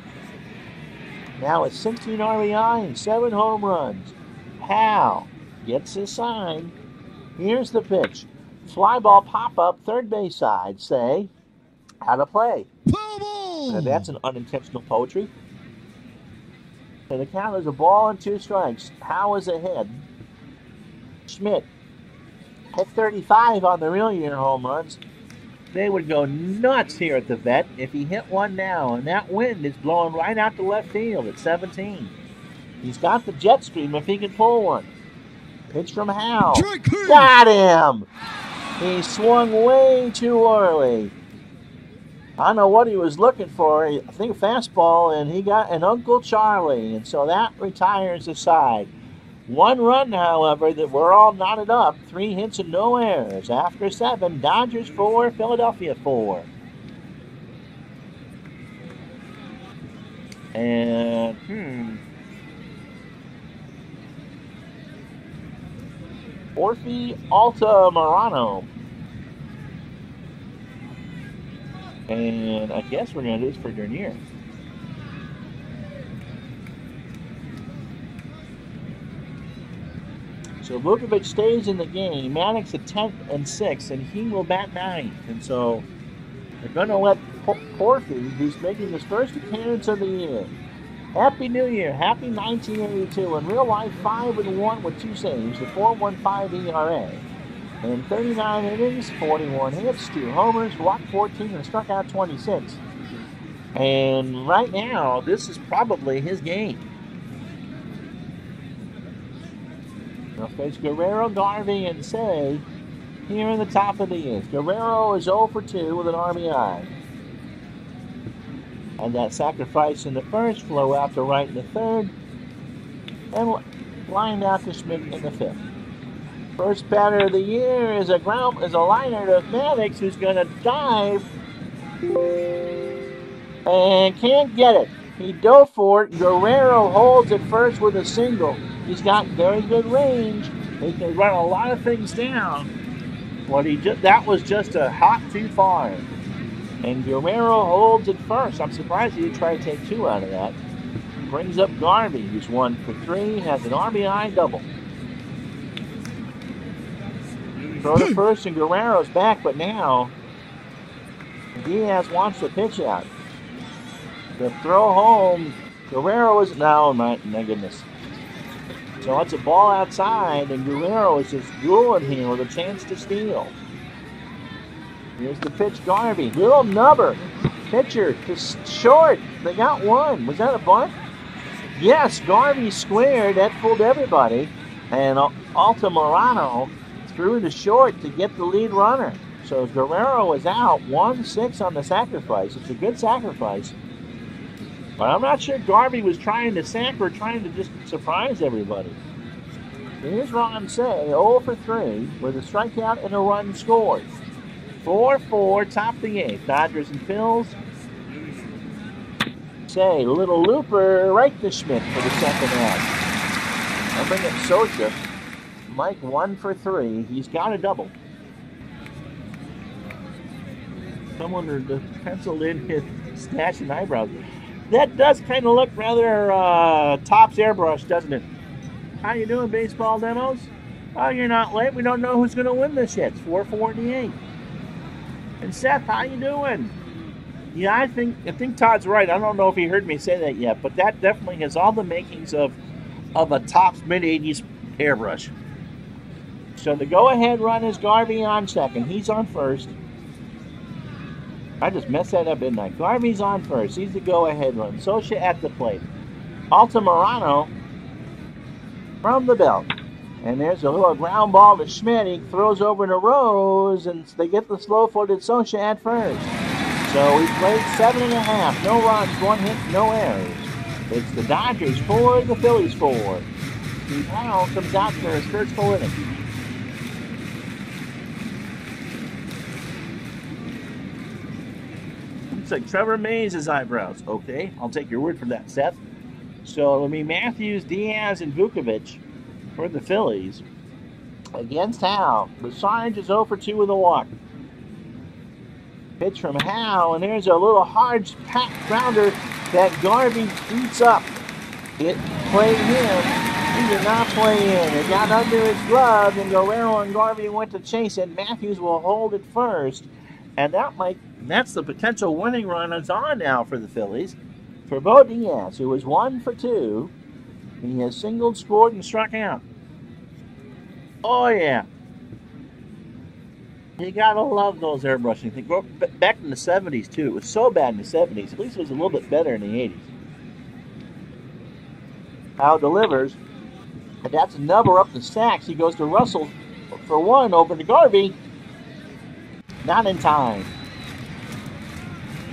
Now it's 16 RBI and 7 home runs. Howe gets his sign. Here's the pitch. Fly ball pop-up, third base side. Say, how to play. Now that's an unintentional poetry. And the count is a ball and 2 strikes. Howe is ahead. Schmidt hit 35 on the real year home runs. They would go nuts here at the Vet if he hit one now, and that wind is blowing right out to left field at 17. He's got the jet stream if he can pull one. Pitch from Howe. Got him! He swung way too early. I don't know what he was looking for. I think a fastball, and he got an Uncle Charlie, and so that retires the side. 1 run, however, that we're all knotted up. 3 hits and no errors. After 7, Dodgers 4, Philadelphia 4. And, Orphe Altamirano. And I guess we're going to do this for Dernier. So Vukovic stays in the game. Maddox at 10th and 6th, and he will bat 9th. And so they're going to let Orphe, who's making his first appearance of the year. Happy New Year. Happy 1982. In real life, 5-1 with 2 saves, the 4.15 ERA. In 39 innings, 41 hits, 2 homers, walked 14, and struck out 26. And right now, this is probably his game. They'll face Guerrero, Garvey, and Say here in the top of the 8th. Guerrero is 0 for 2 with an RBI. And that sacrifice in the first, flow out to right in the third, and lined out to Schmidt in the 5th. First batter of the year is a liner to Maddox, who's going to dive and can't get it. He dove for it. Guerrero holds it first with a single. He's got very good range. He can run a lot of things down. But that was just a hop too far. And Guerrero holds it first. I'm surprised he didn't try to take 2 out of that. Brings up Garvey, who's 1 for 3, has an RBI double. Throw to first and Guerrero's back, but now Diaz wants the pitch out. The throw home, Guerrero is, no, my goodness. So it's a ball outside, and Guerrero is just dueling here with a chance to steal. Here's the pitch, Garvey. Little nubber. Pitcher to short. They got one. Was that a bunt? Yes, Garvey squared. That fooled everybody. And Altamirano threw to short to get the lead runner. So Guerrero is out. 1-6 on the sacrifice. It's a good sacrifice. But I'm not sure Garvey was trying to sack or trying to just surprise everybody. Here's Ron Say, 0 for 3 with a strikeout and a run scored. 4-4, top of the 8th. Dodgers and Phils. Say, little looper right to Schmidt for the second out. I'll bring up Socha. Mike 1 for 3. He's got a double. Someone penciled in his stash and eyebrows. That does kind of look rather Topps airbrush, doesn't it? How you doing, baseball demos? Oh, you're not late. We don't know who's going to win this yet. It's 4:48. And Seth, how you doing? Yeah, I think Todd's right. I don't know if he heard me say that yet, but that definitely has all the makings of a Topps mid-'80s airbrush. So the go-ahead run is Garvey on second. He's on first. I just messed that up, didn't I? Garvey's on first. He's the go-ahead run. Socha at the plate. Altamirano from the belt. And there's a little ground ball to Schmidt. He throws over to Rose, and they get the slow-footed Socha at first. So we played 7.5. No runs, 1 hit, no errors. It's the Dodgers 4, the Phillies 4. Steve Howell comes out for his first full inning. Like Trevor Mays' eyebrows. Okay, I'll take your word for that, Seth. So it'll be Matthews, Diaz, and Vukovic for the Phillies against Howe. The Sarge is 0 for 2 with a walk. Pitch from Howe, and there's a little hard pack grounder that Garvey eats up. It played him. He did not play in. It got under his glove, and Guerrero and Garvey went to chase it. Matthews will hold it first, and that's the potential winning run that's on now for the Phillies. For Bo Diaz, who was 1 for 2, he has singled, scored, and struck out. Oh, yeah. You gotta love those airbrushing things. Back in the 70s, too. It was so bad in the 70s. At least it was a little bit better in the 80s. Howe delivers. And that's a number up the stacks. He goes to Russell for 1 over to Garvey. Not in time.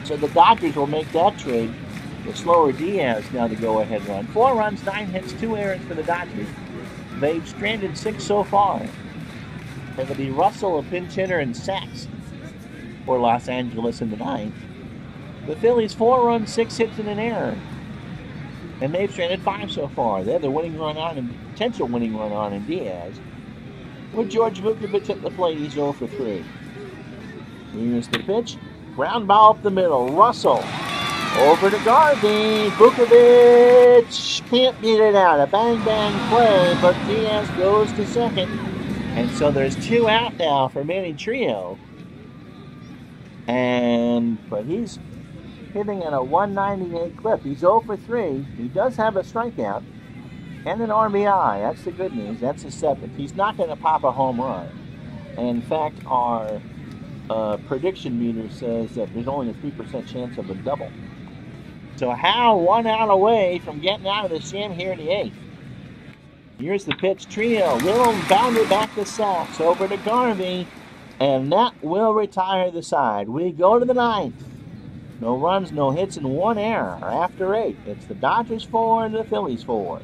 So the Dodgers will make that trade. The slower Diaz now to go ahead run. 4 runs, 9 hits, 2 errors for the Dodgers. They've stranded 6 so far. It'll be Russell, a pinch hitter, and sacks for Los Angeles in the 9th. The Phillies 4 runs, 6 hits, and an error. And they've stranded 5 so far. They have the winning run on and potential winning run on in Diaz. With George Vukovic at the plate, he's 0 for 3. Here's the pitch. Ground ball up the middle. Russell over to Garvey. Vukovic can't beat it out. A bang-bang play, but Diaz goes to second. And so there's 2 out now for Manny Trio. But he's hitting at a 198 clip. He's 0 for 3. He does have a strikeout and an RBI. That's the good news. That's the 7th. He's not going to pop a home run. In fact, our prediction meter says that there's only a 3% chance of a double. So Howe 1 out away from getting out of the jam here in the 8th. Here's the pitch. Trio. Little bounded back to Sachs. Over to Garvey. And that will retire the side. We go to the 9th. No runs, no hits, and 1 error after 8. It's the Dodgers 4 and the Phillies 4.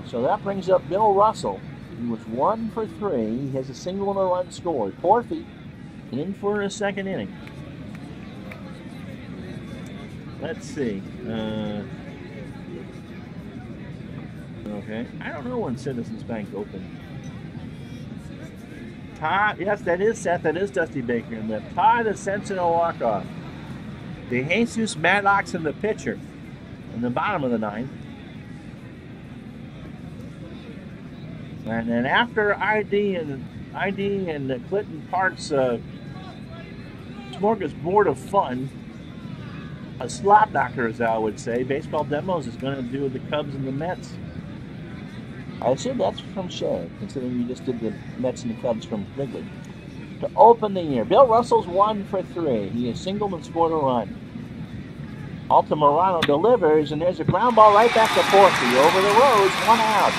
So that brings up Bill Russell. He was 1 for 3. He has a single and a run scored. 4 feet in for a second inning. Let's see. Okay. I don't know when Citizens Bank opened. Todd, yes, that is Seth. That is Dusty Baker in left. Todd is sensational walk-off. De Jesus Maddox in the pitcher in the bottom of the 9th. And then after ID and ID and Clinton Park's smorgasbord of fun. A slop knocker, as I would say. Baseball Demos is going to do the Cubs and the Mets. I assume that's from Shay, considering you just did the Mets and the Cubs from Wrigley. To open the year, Bill Russell's 1 for 3. He has singled and scored a run. Altamirano delivers, and there's a ground ball right back to Porky. Over the rows, 1 out.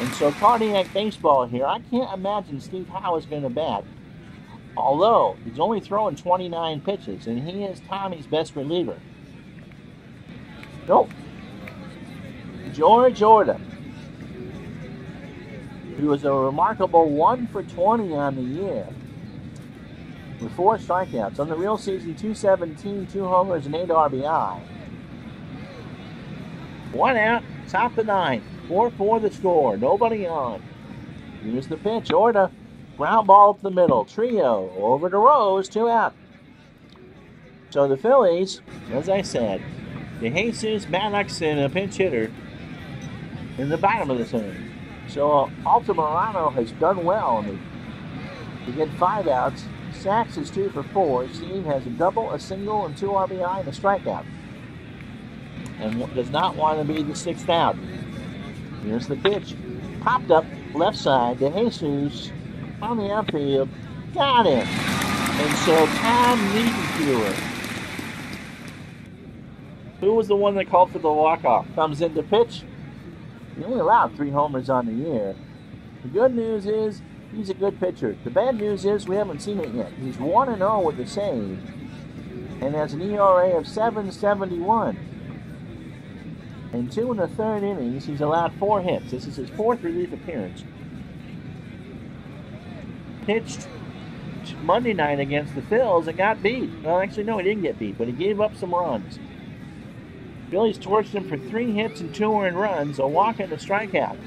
And so cardiac baseball here. I can't imagine Steve Howe is going to bat. Although, he's only throwing 29 pitches, and he is Tommy's best reliever. Nope. George Orta, who was a remarkable 1 for 20 on the year, with 4 strikeouts. On the real season, 217, 2 homers, and 8 RBI. 1 out, top the 9th. 4-4 the score. Nobody on. Here's the pitch. Orta, ground ball to the middle. Trio over to Rose. 2 out. So the Phillies, as I said, DeJesus, Maddox, and a pinch hitter in the bottom of the 7th. So Altamirano has done well to get 5 outs. Sachs is 2 for 4. Steve has a double, a single, and 2 RBI and a strikeout. And does not want to be the 6th out. Here's the pitch. Popped up left side. DeJesus on the outfield. Got him. And so Tom Niedenfuer, who was the one that called for the walk-off, comes in to pitch. He only allowed 3 homers on the year. The good news is he's a good pitcher. The bad news is we haven't seen it yet. He's 1-0 with the save and has an ERA of 7.71. In 2 1/3 innings, he's allowed 4 hits. This is his 4th relief appearance. Pitched Monday night against the Phils and got beat. Well, actually, no, he didn't get beat, but he gave up some runs. Phillies torched him for 3 hits and 2 earned runs, a walk and a strikeout.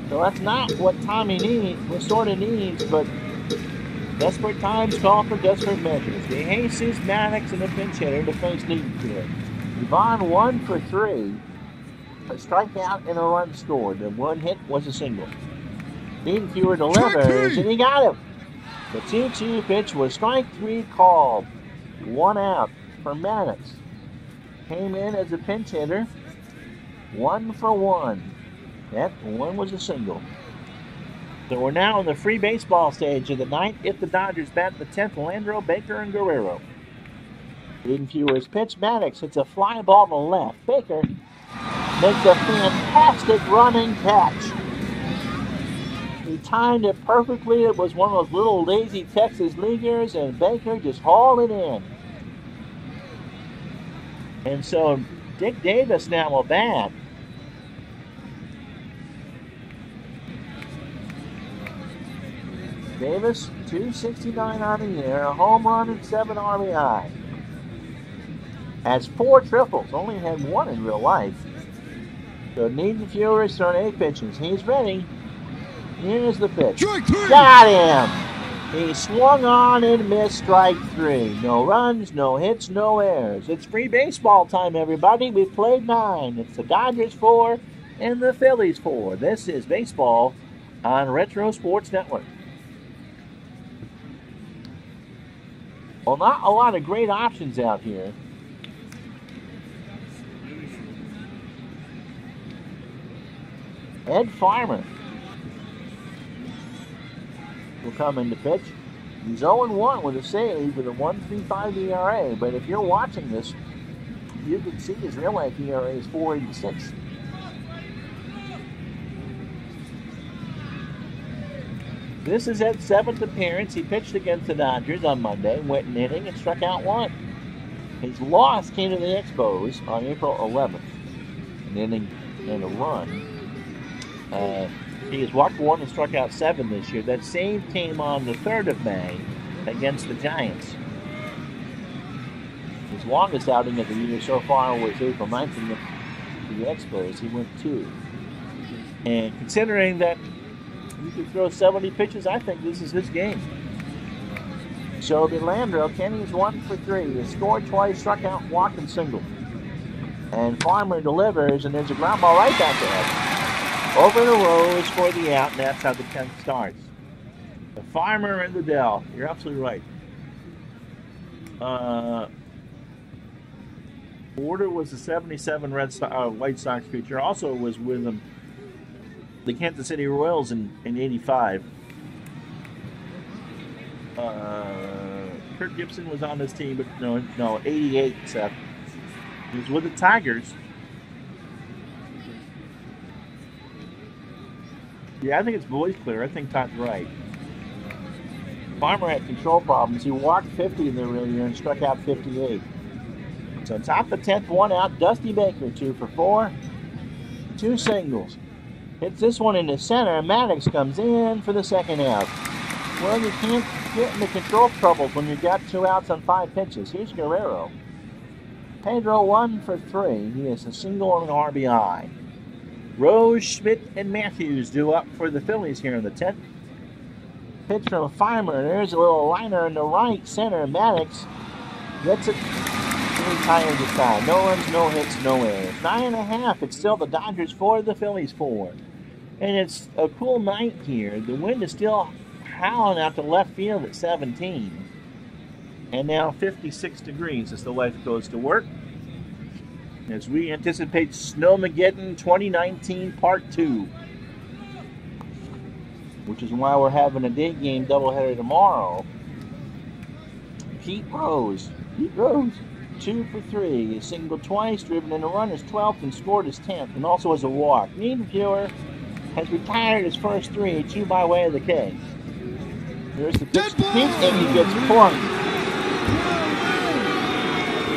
So that's not what Tommy sort of needs, but desperate times call for desperate measures. DeJesus, Maddox, and a pinch hitter to face Niedenfuer. Yvonne 1 for 3, a strikeout and a run scored. The 1 hit was a single. Niedenfuer delivers, and he got him. The 2-2 pitch was strike 3 called. 1 out for Maddox. Came in as a pinch hitter. 1 for 1. That 1 was a single. So we're now in the free baseball stage of the 9th. If the Dodgers bat the 10th, Landro, Baker, and Guerrero. Niedenfuer's pitch. Maddox hits a fly ball to left. Baker makes a fantastic running catch. He timed it perfectly. It was one of those little lazy Texas leaguers, and Baker just hauled it in. And so Dick Davis now will bat. Davis, 269 on the year, a home run and 7 RBI. Has 4 triples, only had 1 in real life. So Niedenfuer is throwing 8 pitches. He's ready. Here's the pitch. Got him! He swung on and missed strike 3. No runs, no hits, no errors. It's free baseball time, everybody. We've played 9. It's the Dodgers 4 and the Phillies 4. This is baseball on Retro Sports Network. Well, not a lot of great options out here. Ed Farmer will come into pitch. He's 0-1 with a save with a 1.35 ERA, but if you're watching this, you can see his real life ERA is 4.86. This is his 7th appearance. He pitched against the Dodgers on Monday, went an inning and struck out 1. His loss came to the Expos on April 11th, an inning and a run. He has walked 1 and struck out 7 this year. That save came on the 3rd of May against the Giants. His longest outing of the year so far was April 9th in the Expos. He went 2. And considering that he could throw 70 pitches, I think this is his game. So Landro, Kenny's 1 for 3. He scored twice, struck out, walked, and singled. And Farmer delivers, and there's a ground ball right back there. Over to Rose for the out, and that's how the 10th starts. The Farmer and the Dell. You're absolutely right. Order was the 77 White Sox pitcher. Also was with them the Kansas City Royals in 85. Kurt Gibson was on this team, but no, 88, Seth. He was with the Tigers. Yeah, I think it's boys clear. I think Todd's right. Farmer had control problems. He walked 50 in the real year and struck out 58. So top the 10th, one out. Dusty Baker, 2 for 4. 2 singles. Hits this one in the center. Maddox comes in for the second out. Well, you can't get into control troubles when you've got 2 outs on 5 pitches. Here's Guerrero. Pedro 1 for 3. He has a single and an RBI. Rose, Schmidt, and Matthews due up for the Phillies here in the 10th. Pitch from Farmer. There's a little liner in the right center. Maddox gets it. Retired this time. No runs, no hits, no errors. 9.5. It's still the Dodgers 4, the Phillies 4. And it's a cool night here. The wind is still howling out to left field at 17. And now 56 degrees as the wife goes to work. As we anticipate Snowmageddon 2019 Part 2. Which is why we're having a day game doubleheader tomorrow. Pete Rose. 2 for 3. He singled twice, driven in a run his 12th, and scored his 10th, and also has a walk. Niedenfuer has retired his first 3, 2 by way of the K. There's the pitch to Pete, and he gets plunked.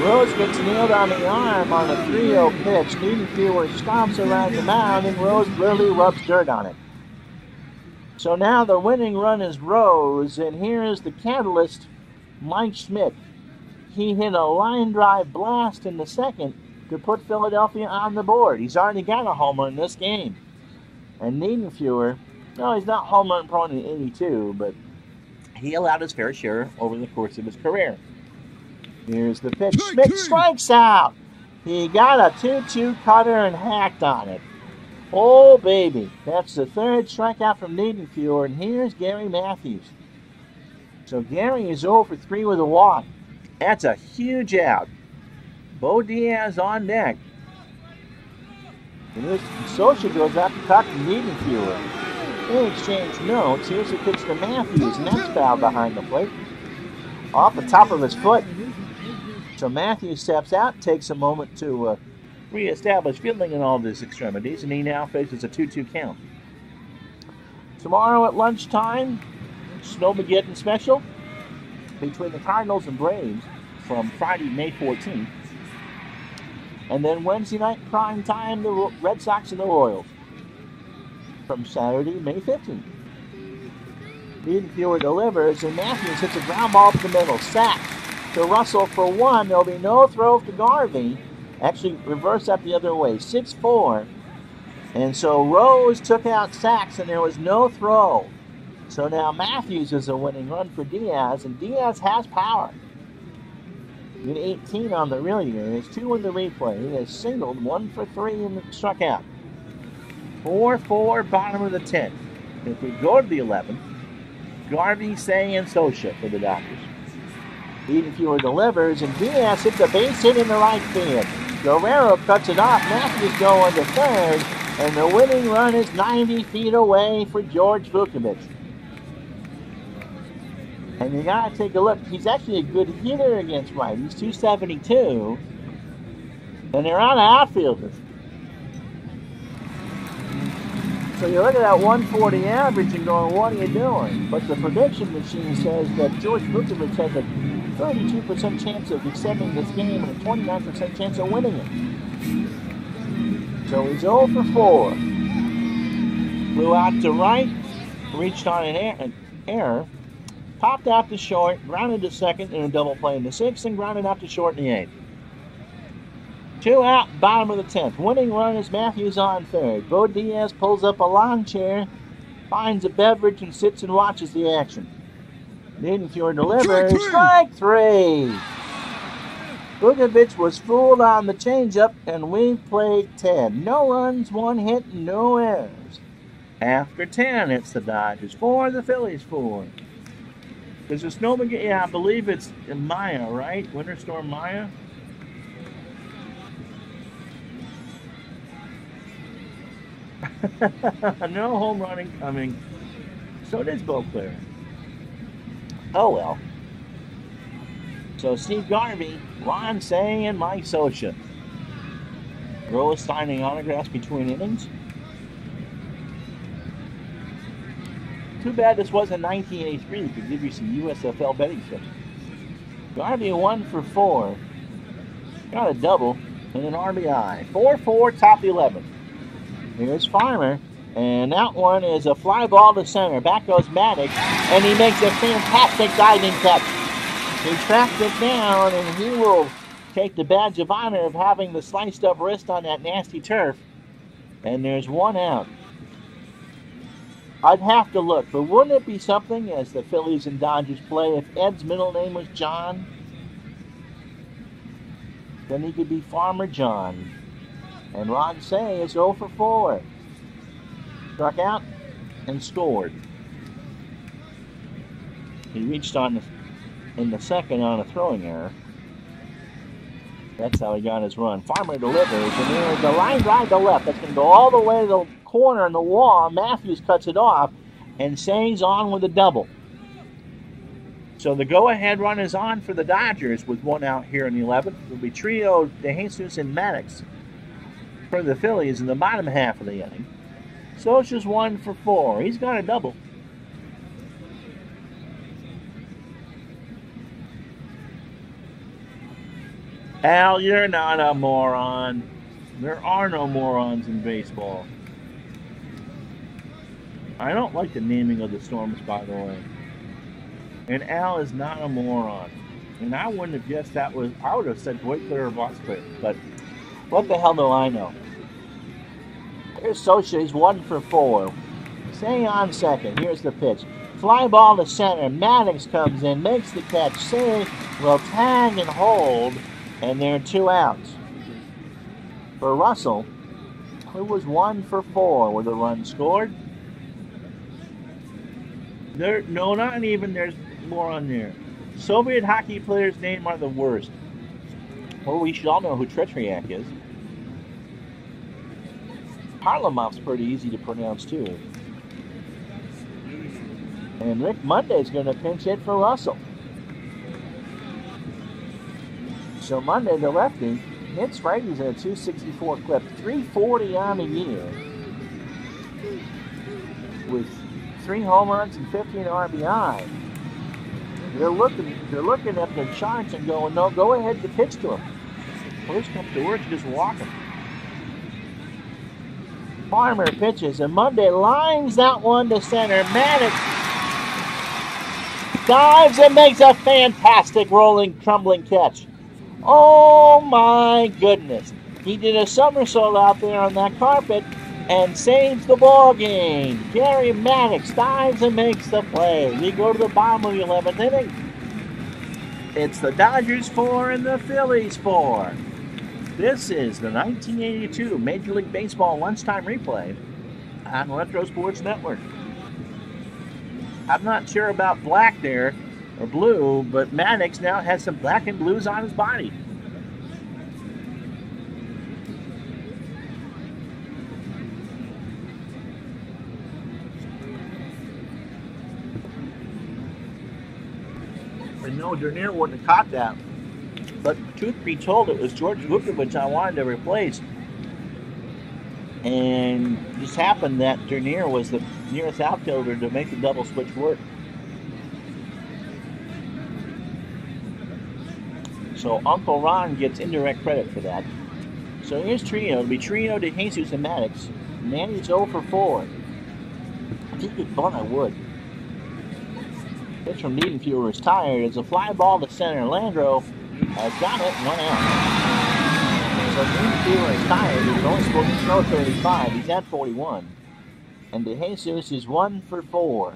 Rose gets nailed on the arm on a 3-0 pitch. Niedenfuer stomps around the mound, and Rose literally rubs dirt on it. So now the winning run is Rose, and here is the catalyst, Mike Schmidt. He hit a line drive blast in the second to put Philadelphia on the board. He's already got a homer in this game. And Niedenfuer, no, he's not home run prone in 82, but he allowed his fair share over the course of his career. Here's the pitch. Schmidt strikes out. He got a 2-2 cutter and hacked on it. Oh, baby. That's the 3rd strikeout from Niedenfuer, and here's Gary Matthews. So Gary is 0 for 3 with a walk. That's a huge out. Bo Diaz on deck. And Socha goes out to talk to Niedenfuer. They exchange notes. Here's the pitch to Matthews, and that's foul behind the plate. Off the top of his foot. So Matthews steps out, takes a moment to reestablish fielding in all of his extremities, and he now faces a 2-2 count. Tomorrow at lunchtime, Snowmageddon special between the Cardinals and Braves from Friday, May 14th. And then Wednesday night prime time, the Red Sox and the Royals from Saturday, May 15th. Niedenfuer delivers, and Matthews hits a ground ball to the middle. Sack to Russell for 1. There'll be no throw to Garvey. Actually, reverse that the other way. 6-4. And so Rose took out Sacks, and there was no throw. So now Matthews is a winning run for Diaz, and Diaz has power. He had 18 on the real year. He has 2 in the replay. He has singled 1 for 3 and struck out. 4-4, bottom of the 10th. If we go to the 11th, Garvey, Say, and Socha for the Dodgers. Niedenfuer delivers, and Diaz hits a base hit in the right field. Guerrero cuts it off. Matthews going to 3rd, and the winning run is 90 feet away for George Vukovich. And you gotta take a look. He's actually a good hitter against right. He's 272, and they're out of outfielders. So you look at that 140 average and going, what are you doing? But the prediction machine says that George Vukovich has a 32% chance of extending this game and a 29% chance of winning it. So he's 0 for 4. Flew out to right, reached on an error, popped out to short, grounded to second in a double play in the 6th, and grounded out to short in the 8th. 2 out, bottom of the 10th. Winning run is Matthews on 3rd. Bo Diaz pulls up a lawn chair, finds a beverage, and sits and watches the action. Niedenfuer delivers. Strike 3. Vukovic was fooled on the changeup, and we played 10. No runs, 1 hit, no errors. After 10, it's the Dodgers 4, the Phillies 4. There's a snowman. Yeah, I believe it's Maya, right? Winter Storm Maya. No home running coming. So does Beauclair. Oh well. So Steve Garvey, Ron Say, and Mike Scioscia. Rose signing autographs between innings. Too bad this wasn't 1983. We could give you some USFL betting tips. Garvey 1 for 4. Got a double and an RBI. 4-4, top 11. Here's Farmer. And that one is a fly ball to center. Back goes Maddox. And he makes a fantastic diving catch. He tracked it down, and he will take the badge of honor of having the sliced up wrist on that nasty turf. And there's 1 out. I'd have to look, but wouldn't it be something as the Phillies and Dodgers play if Ed's middle name was John? Then he could be Farmer John. And Ron Say is 0 for 4. Struck out and scored. He reached on in the second on a throwing error. That's how he got his run. Farmer delivers, and there's a line drive to left. That's going to go all the way to the corner in the wall. Matthews cuts it off, and Say's on with a double. So the go-ahead run is on for the Dodgers with 1 out here in the 11th. It'll be Trio, DeJesus, and Maddox for the Phillies in the bottom half of the inning. Scioscia's 1 for 4. He's got a double. Al, you're not a moron. There are no morons in baseball. I don't like the naming of the storms, by the way. And Al is not a moron. And I wouldn't have guessed that was... I would have said Voigtler or Vosclair. But what the hell do I know? Here's Scioscia. He's 1 for 4. Say on second. Here's the pitch. Fly ball to center. Maddox comes in, makes the catch. Say will tag and hold. And there are 2 outs. For Russell, who was 1 for 4 with a run scored. No, not even. There's more on there. Soviet hockey players' names are the worst. Well, we should all know who Tretriak is. Harlamov's pretty easy to pronounce, too. And Rick Monday's going to pinch hit for Russell. So Monday, the lefty, hits righties at a 264 clip, 340 on the year, with 3 home runs and 15 RBI. They're looking at the charts and going, no, go ahead to pitch to him. First comes to work, just walk him. Farmer pitches, and Monday lines that one to center. Maddox dives and makes a fantastic rolling, tumbling catch. Oh my goodness. He did a somersault out there on that carpet and saves the ball game. Gary Maddox dives and makes the play. We go to the bottom of the 11th inning. It's the Dodgers 4 and the Phillies 4. This is the 1982 Major League Baseball lunchtime replay on Retro Sports Network. I'm not sure about black there, or blue, but Maddox now has some black and blues on his body. And no, Dernier wouldn't have caught that. But truth be told, it was George Vukovic I wanted to replace. And it just happened that Dernier was the nearest outfielder to make the double switch work. So Uncle Ron gets indirect credit for that. So here's Trio. It'll be Trio, DeJesus, and Maddox. Manny's 0 for 4. If he could bunt, I would. Pitch from Niedenfuer is tired. It's a fly ball to center. Landro has got it, 1 out. So Niedenfuer is tired. He's only supposed to throw 35. He's at 41. And DeJesus is 1 for 4.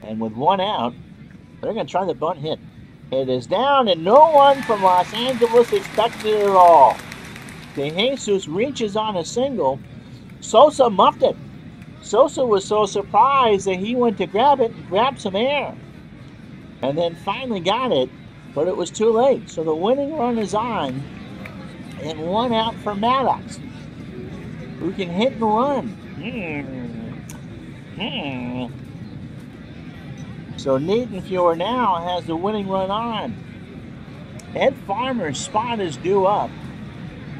And with 1 out, they're going to try the bunt hit. It is down, and no one from Los Angeles expected it at all. De Jesus reaches on a single. Sosa muffed it. Sosa was so surprised that he went to grab it and grab some air. And then finally got it, but it was too late. So the winning run is on, and one out for Maddox, who can hit and run. So Niedenfuhr now has the winning run on. Ed Farmer's spot is due up.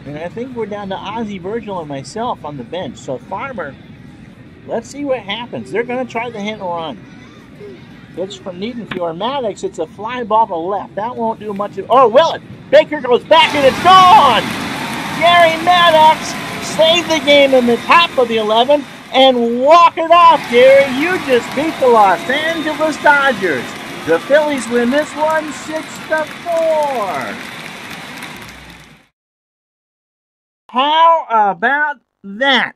And I think we're down to Ozzie Virgil and myself on the bench. So Farmer, let's see what happens. They're going to try the hit and run. It's from Niedenfuhr. Maddox, it's a fly ball to left. That won't do much of... Oh, will it? Baker goes back and it's gone! Gary Maddox saved the game in the top of the 11th and walk it off, Gary. You just beat the Los Angeles Dodgers. The Phillies win this one 6-4. How about that?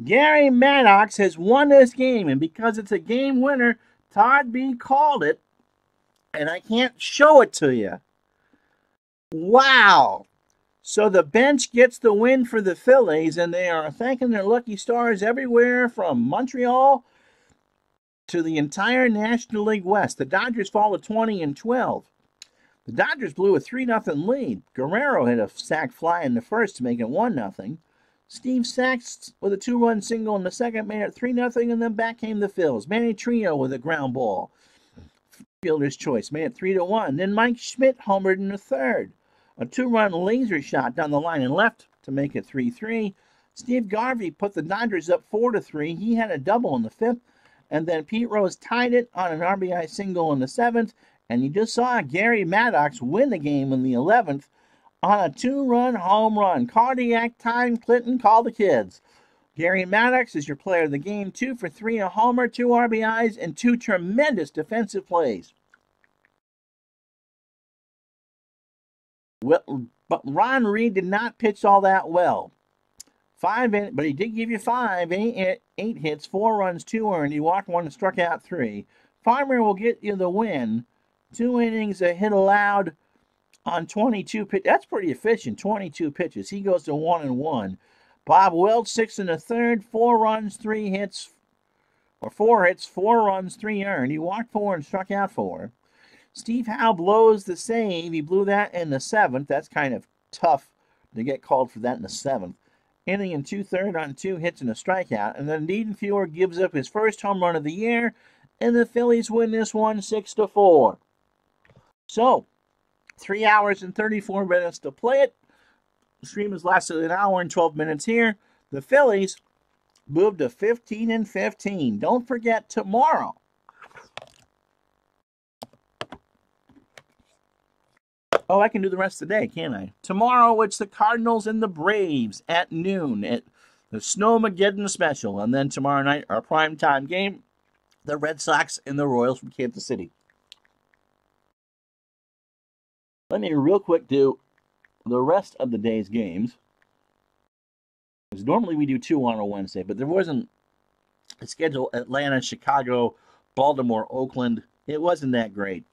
Gary Maddox has won this game, and because it's a game winner, Todd B called it, and I can't show it to you. Wow. So the bench gets the win for the Phillies, and they are thanking their lucky stars everywhere from Montreal to the entire National League West. The Dodgers fall to 20-12. The Dodgers blew a 3-0 lead. Guerrero hit a sac fly in the first to make it 1-0. Steve Sachs with a 2-run single in the second made it 3-0, and then back came the Phils. Manny Trio with a ground ball. Fielder's choice made it 3-1. Then Mike Schmidt homered in the third. A 2-run laser shot down the line and left to make it 3-3. Steve Garvey put the Dodgers up 4-3. He had a double in the fifth. And then Pete Rose tied it on an RBI single in the seventh. And you just saw Gary Maddox win the game in the 11th on a 2-run home run. Cardiac time, Clinton, call the kids. Gary Maddox is your player of the game. 2 for 3, a homer, 2 RBIs, and 2 tremendous defensive plays. Well, but Ron Reed did not pitch all that well. But he did give you 8 hits, 4 runs, 2 earned. He walked 1 and struck out 3. Farmer will get you the win. 2 innings, a hit allowed on 22 pitches. That's pretty efficient, 22 pitches. He goes to 1-1. Bob Welch, 6 1/3, 4 runs, 3 hits, or 4 hits, 4 runs, 3 earned. He walked 4 and struck out 4. Steve Howe blows the save. He blew that in the 7th. That's kind of tough to get called for that in the 7th. Inning and 2/3 on 2 hits and a strikeout. And then Niedenfuhr gives up his first home run of the year, and the Phillies win this one 6-4. So, 3 hours and 34 minutes to play it. The stream has lasted an hour and 12 minutes here. The Phillies moved to 15-15. Don't forget tomorrow. Oh, I can do the rest of the day, can't I? Tomorrow, it's the Cardinals and the Braves at noon at the Snowmageddon Special. And then tomorrow night, our primetime game, the Red Sox and the Royals from Kansas City. Let me real quick do the rest of the day's games. Because normally we do 2 on a Wednesday, but there wasn't a schedule. Atlanta, Chicago, Baltimore, Oakland. It wasn't that great.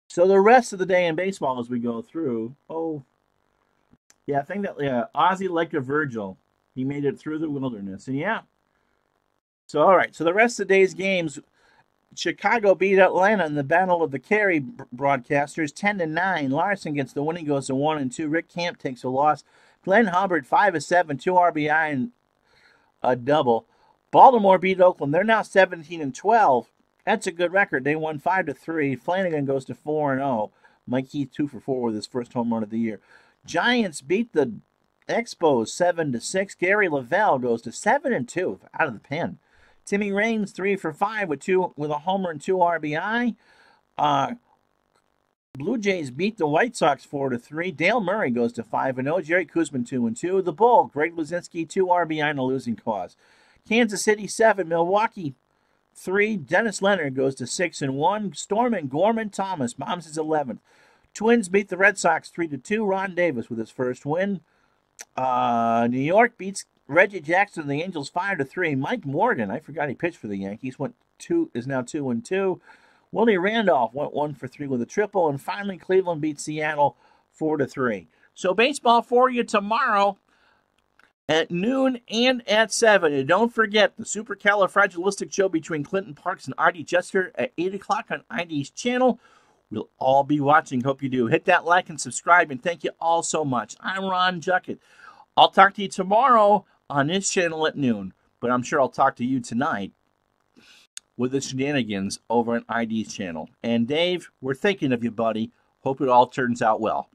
So the rest of the day in baseball as we go through. Oh, yeah, I think that Ozzie like a Virgil. He made it through the wilderness. And yeah. So, all right. So the rest of the day's games. Chicago beat Atlanta in the Battle of the Carey broadcasters 10-9. Larson gets the win. He goes to 1-2. Rick Camp takes a loss. Glenn Hubbard 5-7, 2 RBI and a double. Baltimore beat Oakland. They're now 17-12. That's a good record. They won 5-3. Flanagan goes to 4-0. Mike Heath 2 for 4 with his first home run of the year. Giants beat the Expos 7-6. Gary Lavelle goes to 7-2 out of the pen. Timmy Raines 3 for 5 with a homer and 2 RBI. Blue Jays beat the White Sox 4-3. Dale Murray goes to 5-0. Jerry Koosman 2-2. The Bull, Greg Luzinski 2 RBI and a losing cause. Kansas City 7, Milwaukee 3. Dennis Leonard goes to 6-1. Storm and Gorman Thomas bombs his 11th. Twins beat the Red Sox 3-2. Ron Davis with his first win. New York beats Reggie Jackson and the Angels 5-3. Mike Morgan, I forgot he pitched for the Yankees, is now 2-2. Willie Randolph went 1 for 3 with a triple, and finally Cleveland beat Seattle 4-3. So baseball for you tomorrow at noon and at 7. And don't forget the supercalifragilistic show between Clinton Parks and Artie Jester at 8 o'clock on ID's channel. We'll all be watching. Hope you do. Hit that like and subscribe, and thank you all so much. I'm Ron Juckett. I'll talk to you tomorrow on this channel at noon, but I'm sure I'll talk to you tonight with the shenanigans over on ID's channel. And Dave, we're thinking of you, buddy. Hope it all turns out well.